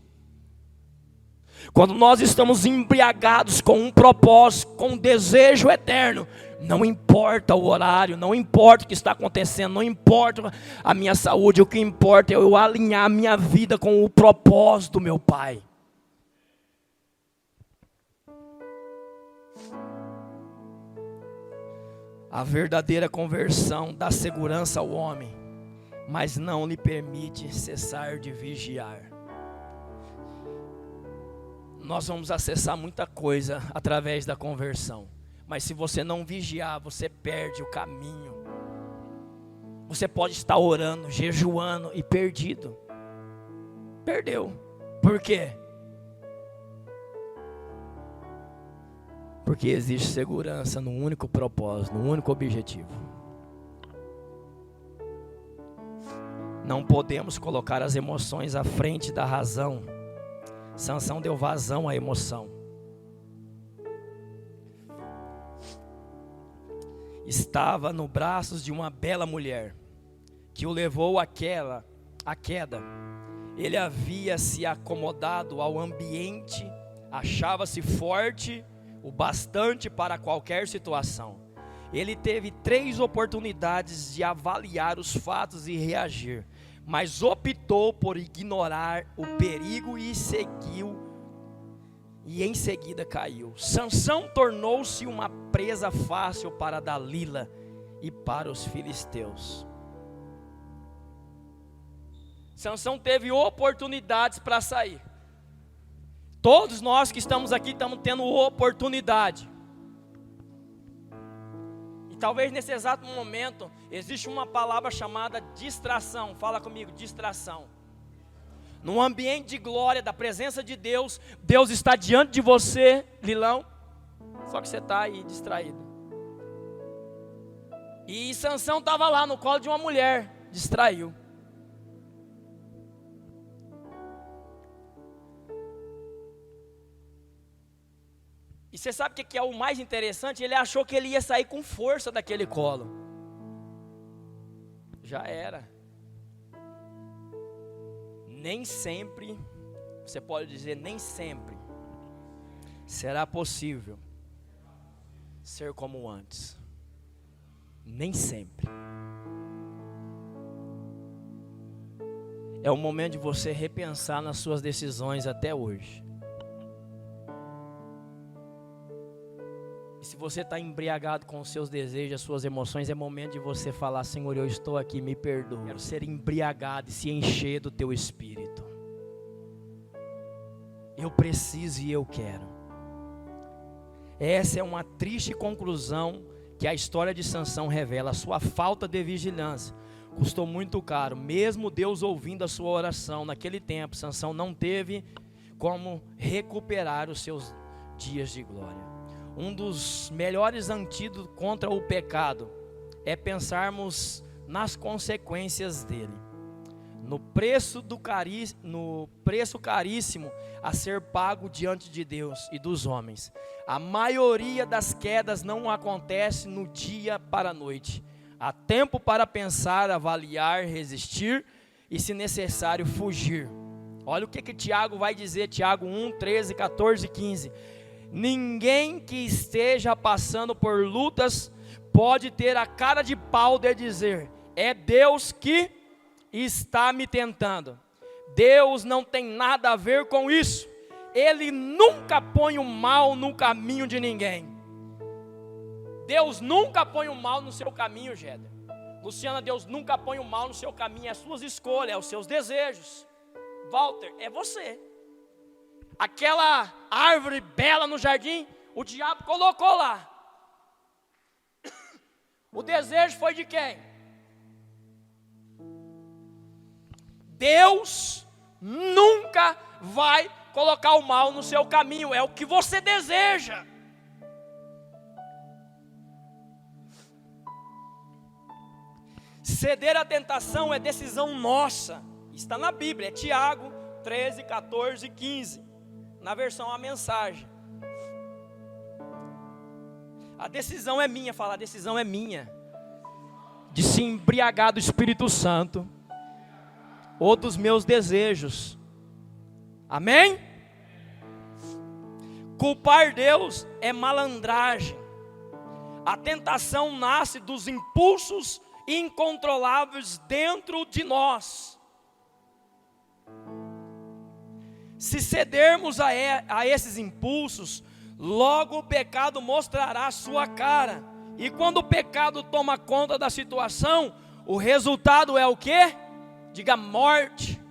Quando nós estamos embriagados com um propósito, com um desejo eterno, não importa o horário, não importa o que está acontecendo, não importa a minha saúde, o que importa é eu alinhar a minha vida com o propósito do meu Pai. A verdadeira conversão dá segurança ao homem, mas não lhe permite cessar de vigiar. Nós vamos acessar muita coisa através da conversão, mas se você não vigiar, você perde o caminho. Você pode estar orando, jejuando e perdido. Perdeu. Por quê? Porque existe segurança no único propósito, no único objetivo. Não podemos colocar as emoções à frente da razão. Sansão deu vazão à emoção. Estava nos braços de uma bela mulher, que o levou à queda. Ele havia se acomodado ao ambiente, achava-se forte o bastante para qualquer situação. Ele teve 3 oportunidades de avaliar os fatos e reagir, mas optou por ignorar o perigo e em seguida caiu. Sansão tornou-se uma presa fácil para Dalila e para os filisteus. Sansão teve oportunidades para sair. Todos nós que estamos aqui estamos tendo oportunidade. E talvez nesse exato momento existe uma palavra chamada distração. Fala comigo, distração. Num ambiente de glória, da presença de Deus, Deus está diante de você, Lilão, só que você está aí distraído. E Sansão estava lá no colo de uma mulher, distraiu. E você sabe o que é o mais interessante? Ele achou que ele ia sair com força daquele colo. Já era. Nem sempre, você pode dizer, nem sempre será possível ser como antes. Nem sempre. É o momento de você repensar nas suas decisões até hoje. E se você está embriagado com os seus desejos, as suas emoções, é momento de você falar: Senhor, eu estou aqui, me perdoa. Quero ser embriagado e se encher do teu espírito. Eu preciso e eu quero. Essa é uma triste conclusão que a história de Sansão revela. A sua falta de vigilância custou muito caro. Mesmo Deus ouvindo a sua oração naquele tempo, Sansão não teve como recuperar os seus dias de glória. Um dos melhores antídotos contra o pecado é pensarmos nas consequências dele, no preço caríssimo a ser pago diante de Deus e dos homens. A maioria das quedas não acontece no dia para a noite. Há tempo para pensar, avaliar, resistir e, se necessário, fugir. Olha o que Tiago vai dizer, Tiago 1, 13, 14 e 15. Ninguém que esteja passando por lutas pode ter a cara de pau de dizer: é Deus que está me tentando. Deus não tem nada a ver com isso. Ele nunca põe o mal no caminho de ninguém. Deus nunca põe o mal no seu caminho, Géder. Luciana, Deus nunca põe o mal no seu caminho. É as suas escolhas, é os seus desejos. Walter, é você. Aquela árvore bela no jardim, o diabo colocou lá. O desejo foi de quem? Deus nunca vai colocar o mal no seu caminho, é o que você deseja. Ceder à tentação é decisão nossa. Está na Bíblia, é Tiago 13, 14 e 15. Na versão A Mensagem. A decisão é minha, fala, a decisão é minha. De se embriagar do Espírito Santo. Ou dos meus desejos. Amém? Culpar Deus é malandragem. A tentação nasce dos impulsos incontroláveis dentro de nós. Se cedermos a esses impulsos, logo o pecado mostrará a sua cara. E quando o pecado toma conta da situação, o resultado é o quê? Diga: morte.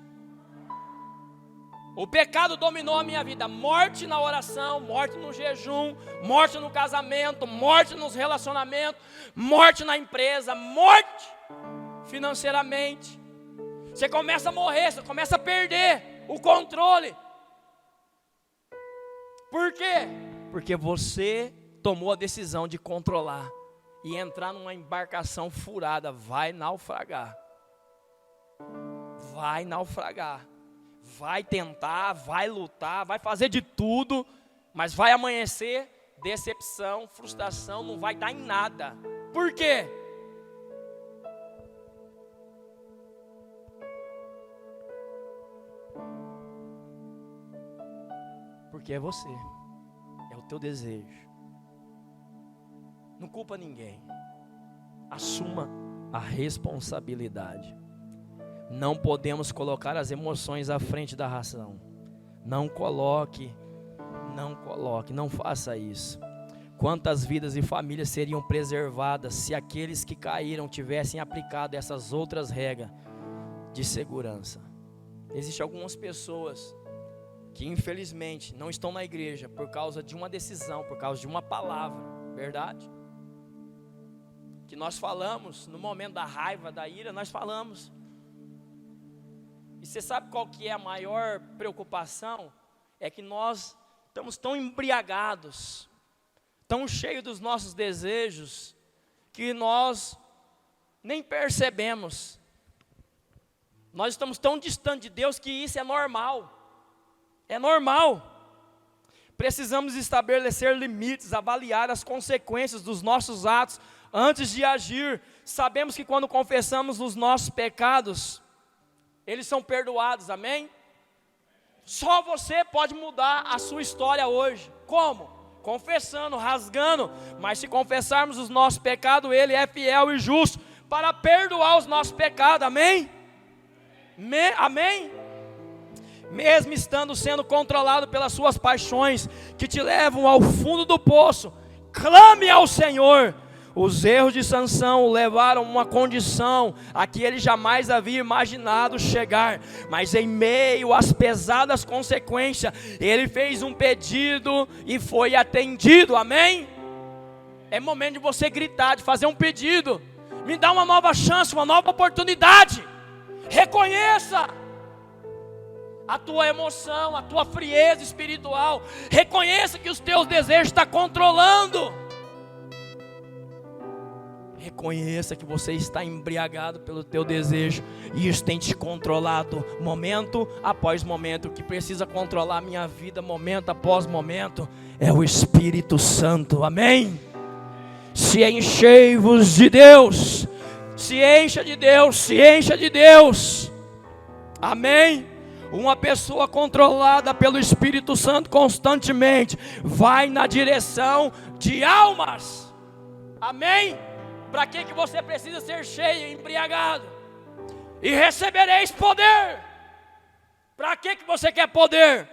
O pecado dominou a minha vida. Morte na oração, morte no jejum, morte no casamento, morte nos relacionamentos, morte na empresa, morte financeiramente. Você começa a morrer, você começa a perder o controle. Por quê? Porque você tomou a decisão de controlar e entrar numa embarcação furada. Vai naufragar. Vai naufragar. vai tentar, vai lutar, vai fazer de tudo, mas vai amanhecer decepção, frustração, não vai dar em nada. Por quê? Porque é você, é o teu desejo. Não culpa ninguém. Assuma a responsabilidade. Não podemos colocar as emoções à frente da razão. Não coloque, não faça isso. Quantas vidas e famílias seriam preservadas se aqueles que caíram tivessem aplicado essas outras regras de segurança? Existem algumas pessoas que infelizmente não estão na igreja por causa de uma decisão, por causa de uma palavra, verdade? Que nós falamos no momento da raiva, da ira, nós falamos. E você sabe qual que é a maior preocupação? É que nós estamos tão embriagados, tão cheios dos nossos desejos, que nós nem percebemos. Nós estamos tão distantes de Deus que isso é normal. É normal. Precisamos estabelecer limites, avaliar as consequências dos nossos atos antes de agir. Sabemos que quando confessamos os nossos pecados, eles são perdoados, amém? Só você pode mudar a sua história hoje. Como? Confessando, rasgando. Mas se confessarmos os nossos pecados, Ele é fiel e justo para perdoar os nossos pecados, amém? Amém? Mesmo estando sendo controlado pelas suas paixões, que te levam ao fundo do poço, clame ao Senhor. Os erros de Sansão o levaram a uma condição a que ele jamais havia imaginado chegar, mas em meio às pesadas consequências, ele fez um pedido e foi atendido, amém? É momento de você gritar, de fazer um pedido. Me dá uma nova chance, uma nova oportunidade. Reconheça a tua emoção, a tua frieza espiritual. Reconheça que os teus desejos estão controlando. Reconheça que você está embriagado pelo teu desejo, e isso tem te controlado momento após momento. O que precisa controlar a minha vida momento após momento é o Espírito Santo, amém? Se enchei-vos de Deus, se encha de Deus, se encha de Deus, amém? Uma pessoa controlada pelo Espírito Santo constantemente vai na direção de almas, amém? Para que você precisa ser cheio, embriagado? E recebereis poder. Para que você quer poder?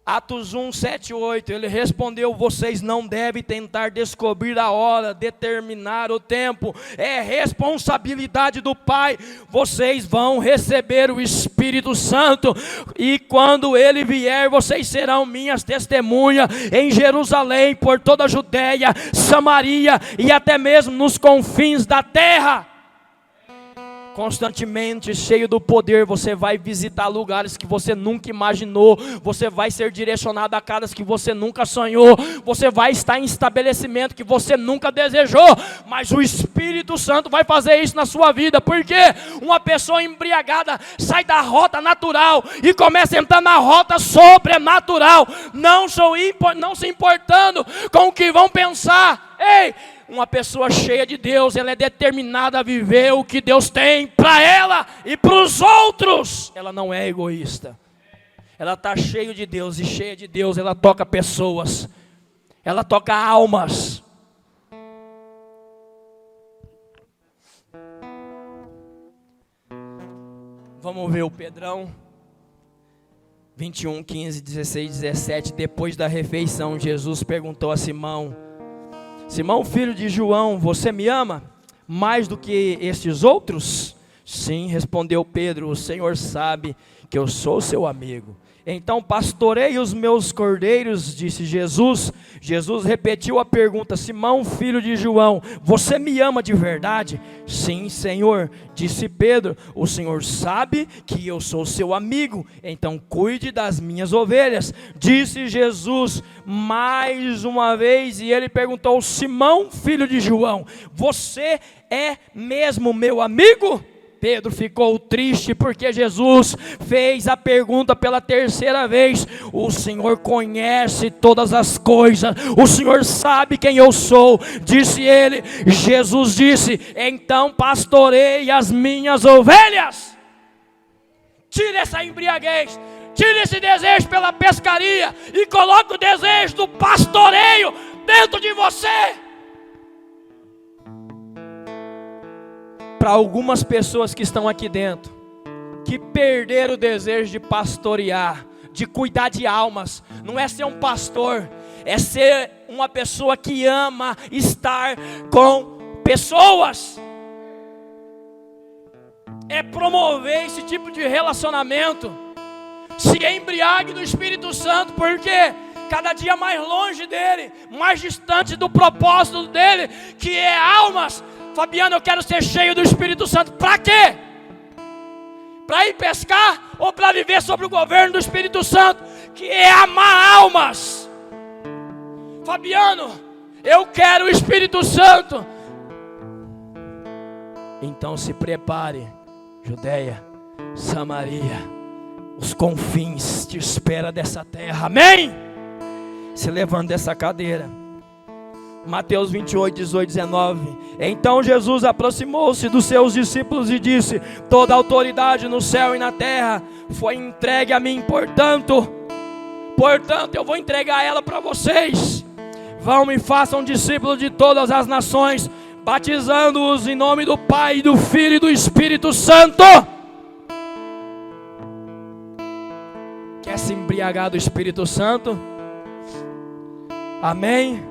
Atos 1, 7, 8, ele respondeu: vocês não devem tentar descobrir a hora, determinar o tempo, é responsabilidade do Pai. Vocês vão receber o Espírito Santo, e quando Ele vier, vocês serão minhas testemunhas em Jerusalém, por toda a Judéia, Samaria e até mesmo nos confins da terra. Constantemente cheio do poder, você vai visitar lugares que você nunca imaginou, você vai ser direcionado a casas que você nunca sonhou, você vai estar em estabelecimento que você nunca desejou, mas o Espírito Santo vai fazer isso na sua vida. Porque uma pessoa embriagada sai da rota natural e começa a entrar na rota sobrenatural, não se importando com o que vão pensar. Ei, uma pessoa cheia de Deus, ela é determinada a viver o que Deus tem para ela e para os outros. Ela não é egoísta. Ela está cheia de Deus, e cheia de Deus ela toca pessoas, ela toca almas. Vamos ver o Pedrão 21, 15, 16, 17. Depois da refeição, Jesus perguntou a Simão: Simão, filho de João, você me ama mais do que estes outros? Sim, respondeu Pedro, o Senhor sabe que eu sou seu amigo. Então pastorei os meus cordeiros, disse Jesus. Jesus repetiu a pergunta: Simão, filho de João, você me ama de verdade? Sim, Senhor, disse Pedro, o Senhor sabe que eu sou seu amigo, então cuide das minhas ovelhas. Disse Jesus mais uma vez, e ele perguntou: Simão, filho de João, você é mesmo meu amigo? Pedro ficou triste porque Jesus fez a pergunta pela terceira vez. O Senhor conhece todas as coisas, o Senhor sabe quem eu sou. Disse ele, Jesus disse, então pastorei as minhas ovelhas. Tire essa embriaguez, tire esse desejo pela pescaria e coloque o desejo do pastoreio dentro de você. Para algumas pessoas que estão aqui dentro, que perderam o desejo de pastorear, de cuidar de almas, não é ser um pastor, é ser uma pessoa que ama estar com pessoas, é promover esse tipo de relacionamento. Se embriague do Espírito Santo, porque cada dia mais longe dele, mais distante do propósito dele, que é almas. Fabiano, eu quero ser cheio do Espírito Santo. Para quê? Para ir pescar ou para viver sobre o governo do Espírito Santo, que é amar almas? Fabiano, eu quero o Espírito Santo. Então se prepare, Judeia, Samaria, os confins te espera dessa terra. Amém? Se levante dessa cadeira. Mateus 28, 18, 19. Então Jesus aproximou-se dos seus discípulos e disse: toda a autoridade no céu e na terra foi entregue a mim, portanto eu vou entregar ela para vocês. Vão e façam discípulos de todas as nações, batizando-os em nome do Pai, do Filho e do Espírito Santo. Quer se embriagar do Espírito Santo? Amém?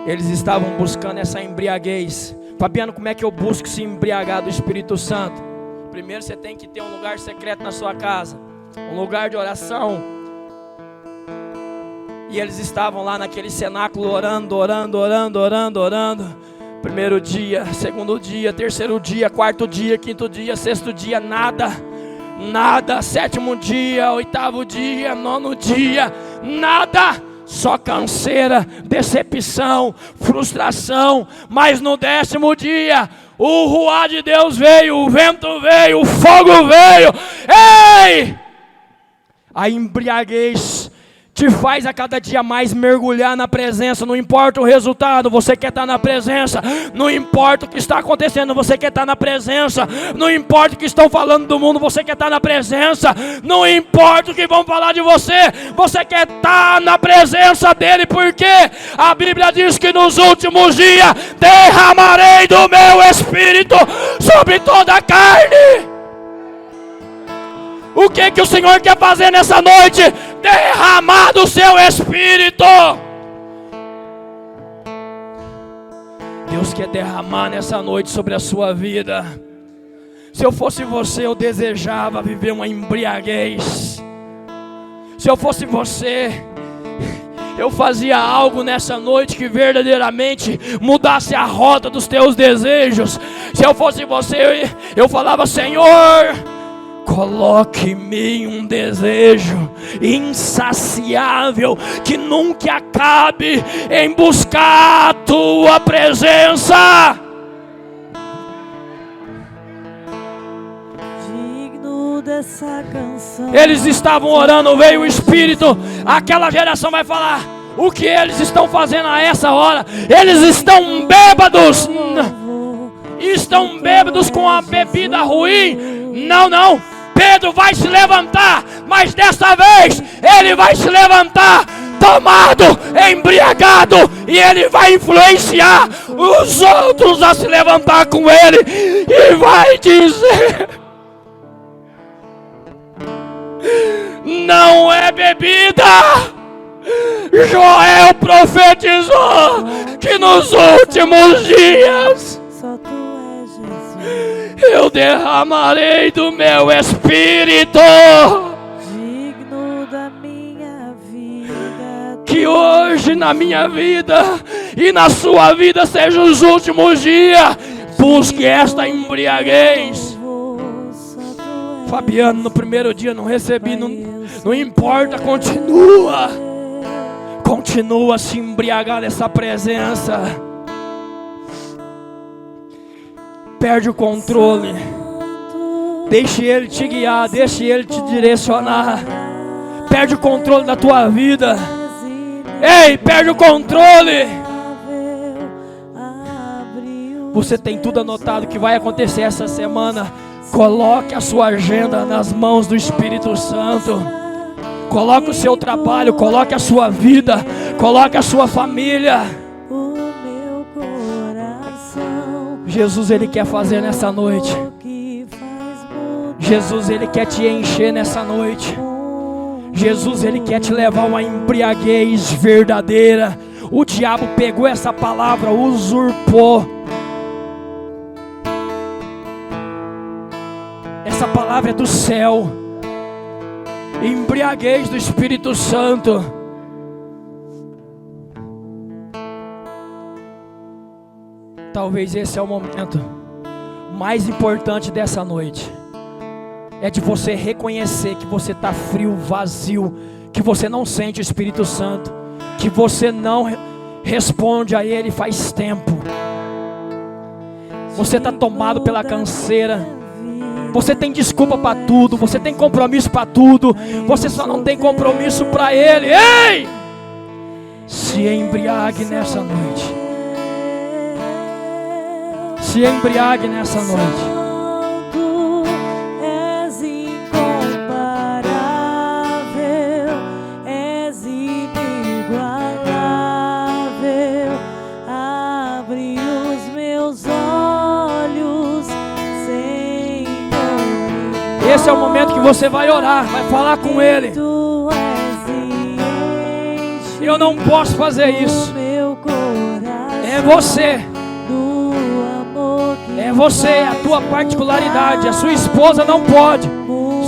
Eles estavam buscando essa embriaguez. Fabiano, como é que eu busco se embriagar do Espírito Santo? Primeiro você tem que ter um lugar secreto na sua casa, um lugar de oração. E eles estavam lá naquele cenáculo orando. Primeiro dia, segundo dia, terceiro dia, quarto dia, quinto dia, sexto dia, nada. Sétimo dia, oitavo dia, nono dia, nada. Só canseira, decepção, frustração. Mas no 10º dia, o ruar de Deus veio, o vento veio, o fogo veio. Ei! A embriaguez te faz a cada dia mais mergulhar na presença. Não importa o resultado, você quer estar na presença. Não importa o que está acontecendo, você quer estar na presença. Não importa o que estão falando do mundo, você quer estar na presença. Não importa o que vão falar de você, você quer estar na presença dele. Porque a Bíblia diz que nos últimos dias derramarei do meu Espírito sobre toda a carne. O que o Senhor quer fazer nessa noite? Derramar do seu Espírito. Deus quer derramar nessa noite sobre a sua vida. Se eu fosse você, eu desejava viver uma embriaguez. Se eu fosse você, eu fazia algo nessa noite que verdadeiramente mudasse a rota dos teus desejos. Se eu fosse você, eu falava: Senhor, coloque em mim um desejo insaciável que nunca acabe em buscar a tua presença. Digno dessa canção. Eles estavam orando, veio o Espírito. Aquela geração vai falar: o que eles estão fazendo a essa hora? Eles estão bêbados. Estão bêbados com a bebida ruim. Não. Pedro vai se levantar, mas dessa vez ele vai se levantar tomado, embriagado, e ele vai influenciar os outros a se levantar com ele e vai dizer: não é bebida. Joel profetizou que nos últimos dias eu derramarei do meu Espírito. Digno da minha vida. Que hoje na minha vida e na sua vida sejam os últimos dias. Busque esta embriaguez. Fabiano, no primeiro dia não recebi, não importa, continua a se embriagar dessa presença. Perde o controle. Deixe Ele te guiar, deixe Ele te direcionar. Perde o controle da tua vida. Ei, perde o controle. Você tem tudo anotado que vai acontecer essa semana. Coloque a sua agenda nas mãos do Espírito Santo. Coloque o seu trabalho, coloque a sua vida, coloque a sua família. Jesus, Ele quer fazer nessa noite. Jesus, Ele quer te encher nessa noite. Jesus, Ele quer te levar a uma embriaguez verdadeira. O diabo pegou essa palavra, usurpou. Essa palavra é do céu. Embriaguez do Espírito Santo. Talvez esse é o momento mais importante dessa noite. É de você reconhecer que você está frio, vazio, que você não sente o Espírito Santo, que você não responde a Ele faz tempo. Você está tomado pela canseira. Você tem desculpa para tudo, você tem compromisso para tudo, você só não tem compromisso para Ele. Ei! Se embriague nessa noite. Se embriague nessa noite. És incomparável, és inigualável. Abre os meus olhos, Senhor. Esse é o momento que você vai orar, vai falar com Ele. Tu és Eu não posso fazer isso. meu coração. É você. Do amor que É você, é a tua particularidade. A sua esposa não pode.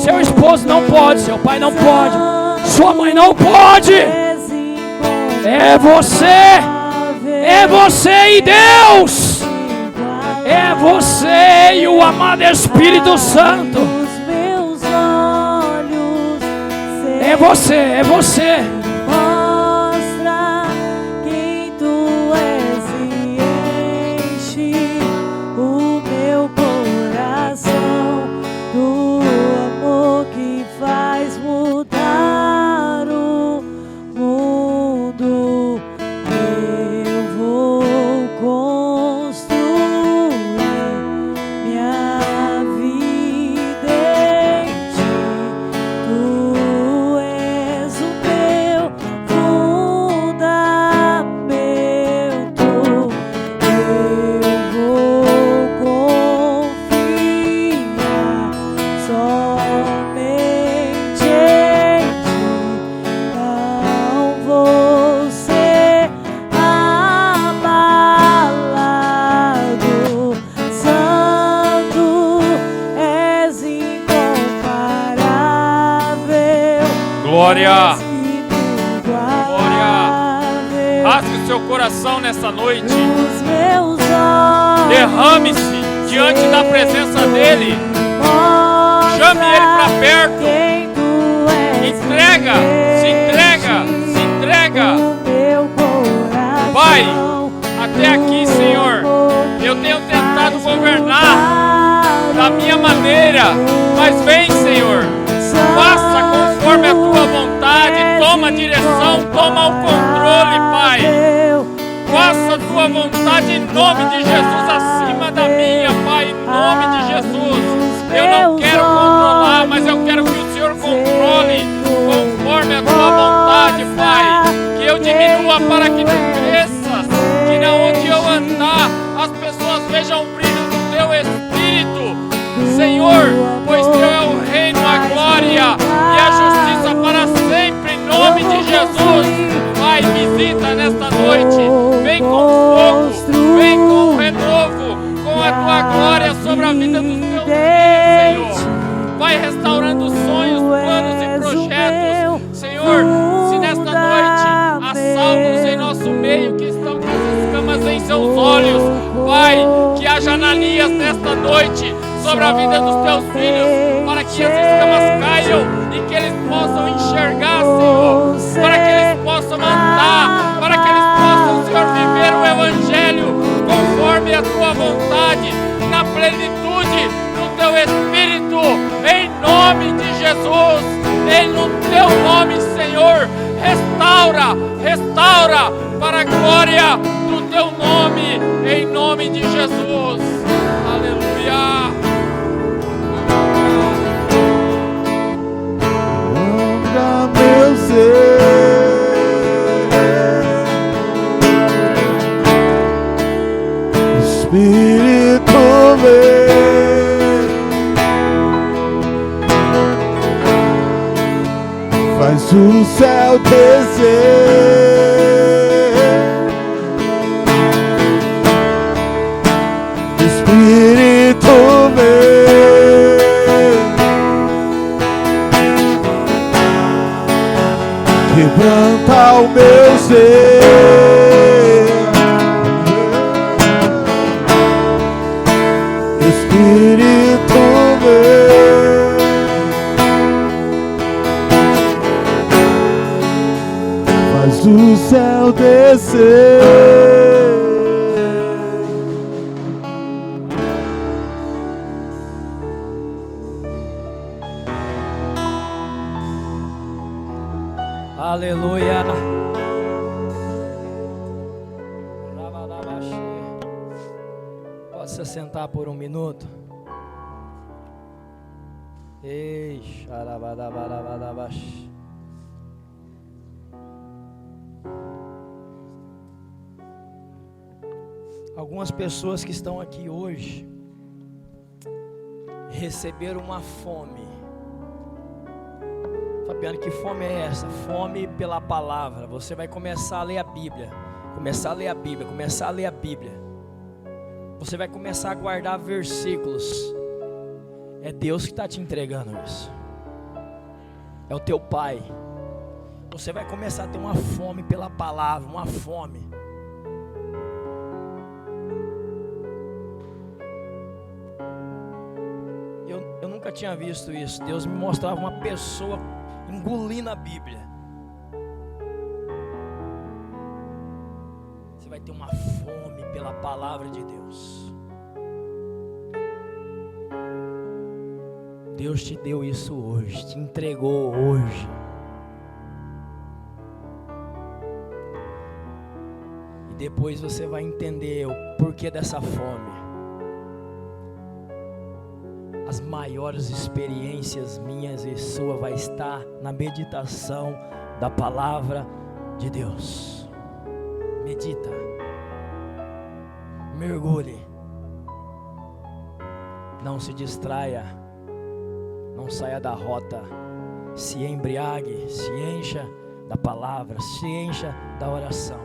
Seu esposo não pode. Seu pai não pode. Sua mãe não pode. É você. É você e Deus. É você e o amado Espírito Santo. É você, é você. Mostra quem tu és e enche o meu coração do amor que faz mudar o mundo. Eu vou construir minha vida em ti. Tu és o meu fundamento. Eu vou confiar somente em ti. Não vou ser abalado. Santo, és incomparável. Glória! Glória! Rasgue o seu coração nessa noite. Os meus olhos Derrame-se diante da presença dele. Chame ele para perto. quem tu és. Entrega, se entrega, se entrega. O meu coração. Pai, até aqui, Senhor, eu tenho tentado governar da minha maneira, mas vem, Senhor, faça conforme a tua vontade, toma a direção, toma o controle, Pai. Faça a tua vontade em nome de Jesus acima da minha, Pai, em nome de Jesus. Eu não quero controlar, mas eu quero que o Senhor controle conforme a tua vontade, Pai. Que eu diminua para que tu cresças, que na onde eu andar as pessoas vejam o brilho do teu Espírito, Senhor, pois teu é o reino, a glória e a justiça para sempre, em nome de Jesus. Pai, visita nesta noite, vem com fogo, vem com renovo, com a tua glória sobre a vida dos teus filhos, Senhor. Vai restaurando sonhos, planos e projetos, Senhor. Se nesta noite há salvos em nosso meio que estão com as escamas em seus olhos, Pai, que haja Ananias nesta noite sobre a vida dos teus filhos, para que as escamas caiam e que eles possam enxergar, Senhor, para que eles possam andar, para que eles possam, Senhor, viver o Evangelho conforme a tua vontade, na plenitude Jesus, no teu nome, Senhor, restaura para a glória do teu nome, em nome de Jesus. Aleluia. Anda meu ser, Espírito vem, faz o céu descer. Espírito vem, quebranta o meu ser. Espírito vem, faz o céu descer. Aleluia. Pode se sentar por um minuto. Ei, xarabadabadabadabash. Algumas pessoas que estão aqui hoje receberam uma fome. Fabiano, que fome é essa? Fome pela palavra. Você vai começar a ler a Bíblia. Começar a ler a Bíblia. Começar a ler a Bíblia. Você vai começar a guardar versículos. É Deus que está te entregando isso. É o teu Pai. Você vai começar a ter uma fome pela palavra. Uma fome. Eu nunca tinha visto isso. Deus me mostrava uma pessoa engolindo a Bíblia. Você vai ter uma fome pela palavra de Deus. Deus te deu isso hoje, te entregou hoje. E depois você vai entender o porquê dessa fome. As maiores experiências minhas e sua vai estar na meditação da palavra de Deus. Medita. Mergulhe. Não se distraia. Não saia da rota. Se embriague, se encha da palavra, se encha da oração.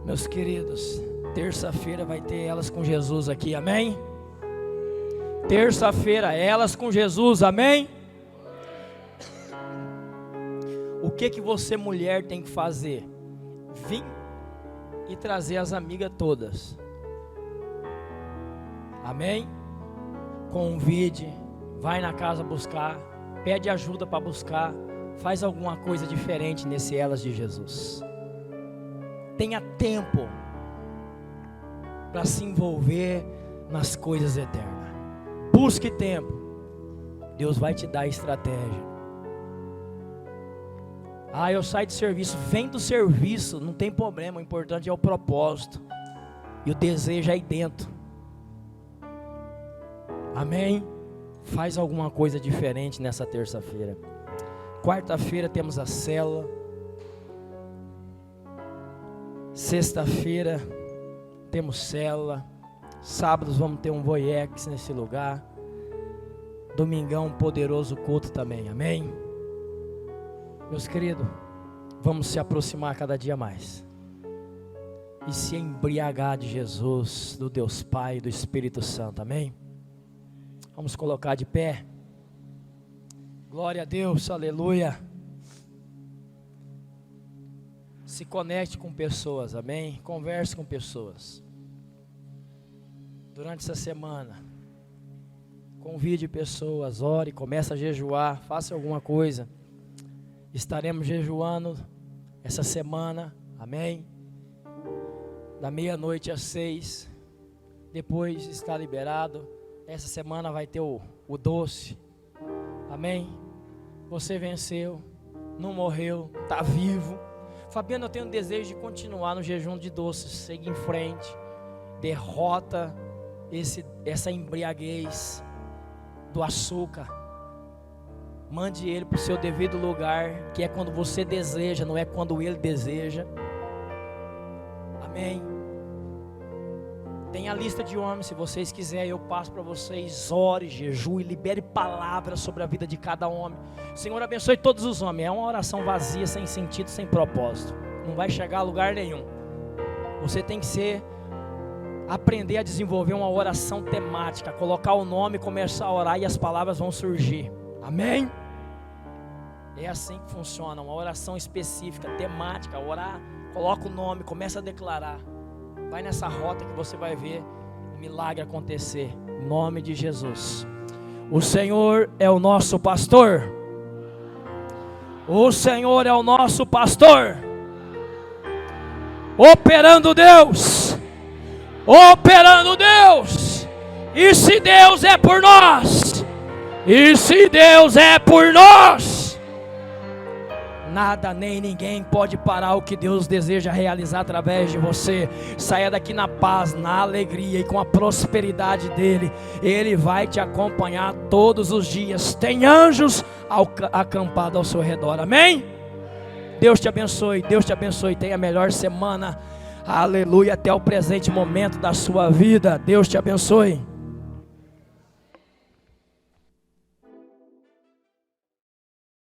Meus queridos, terça-feira vai ter Elas com Jesus aqui, amém? Terça-feira, Elas com Jesus, amém? O que você, mulher, tem que fazer? Vir e trazer as amigas todas, amém? Convide, vai na casa buscar, pede ajuda para buscar, faz alguma coisa diferente nesse Elas de Jesus. Tenha tempo para se envolver nas coisas eternas. Busque tempo. Deus vai te dar estratégia. Eu saio do serviço. Vem do serviço, não tem problema. O importante é o propósito e o desejo aí dentro. Amém? Faz alguma coisa diferente nessa terça-feira. Quarta-feira temos a célula. Sexta-feira temos célula. Sábados vamos ter um Voiex nesse lugar. Domingão, um poderoso culto também, amém? Meus queridos, vamos se aproximar cada dia mais. E se embriagar de Jesus, do Deus Pai e do Espírito Santo, amém? Vamos colocar de pé. Glória a Deus, aleluia. Se conecte com pessoas, amém? Converse com pessoas. Durante essa semana, convide pessoas, ore, comece a jejuar, faça alguma coisa. Estaremos jejuando essa semana, amém? Da meia-noite às 6, depois está liberado. Essa semana vai ter o doce, Amém? Você venceu, não morreu, está vivo. Fabiano, eu tenho um desejo de continuar no jejum de doces, seguir em frente, derrota essa embriaguez do açúcar. Mande ele para o seu devido lugar, que é quando você deseja, não é quando ele deseja. Amém? Tem a lista de homens, se vocês quiserem eu passo para vocês. Ore, jejue, libere palavras sobre a vida de cada homem. Senhor, abençoe todos os homens. É uma oração vazia, sem sentido, sem propósito. Não vai chegar a lugar nenhum. Você tem que aprender a desenvolver uma oração temática, colocar o nome, começar a orar e as palavras vão surgir. Amém? É assim que funciona, uma oração específica, temática, orar, coloca o nome, começa a declarar. Vai nessa rota que você vai ver o milagre acontecer, em nome de Jesus. O Senhor é o nosso pastor. O Senhor é o nosso pastor. Operando Deus. Operando Deus. E se Deus é por nós? E se Deus é por nós? Nada nem ninguém pode parar o que Deus deseja realizar através de você. Saia daqui na paz, na alegria e com a prosperidade dEle. Ele vai te acompanhar todos os dias. Tem anjos acampados ao seu redor. Amém? Deus te abençoe. Deus te abençoe. Tenha a melhor semana. Aleluia. Até o presente momento da sua vida. Deus te abençoe.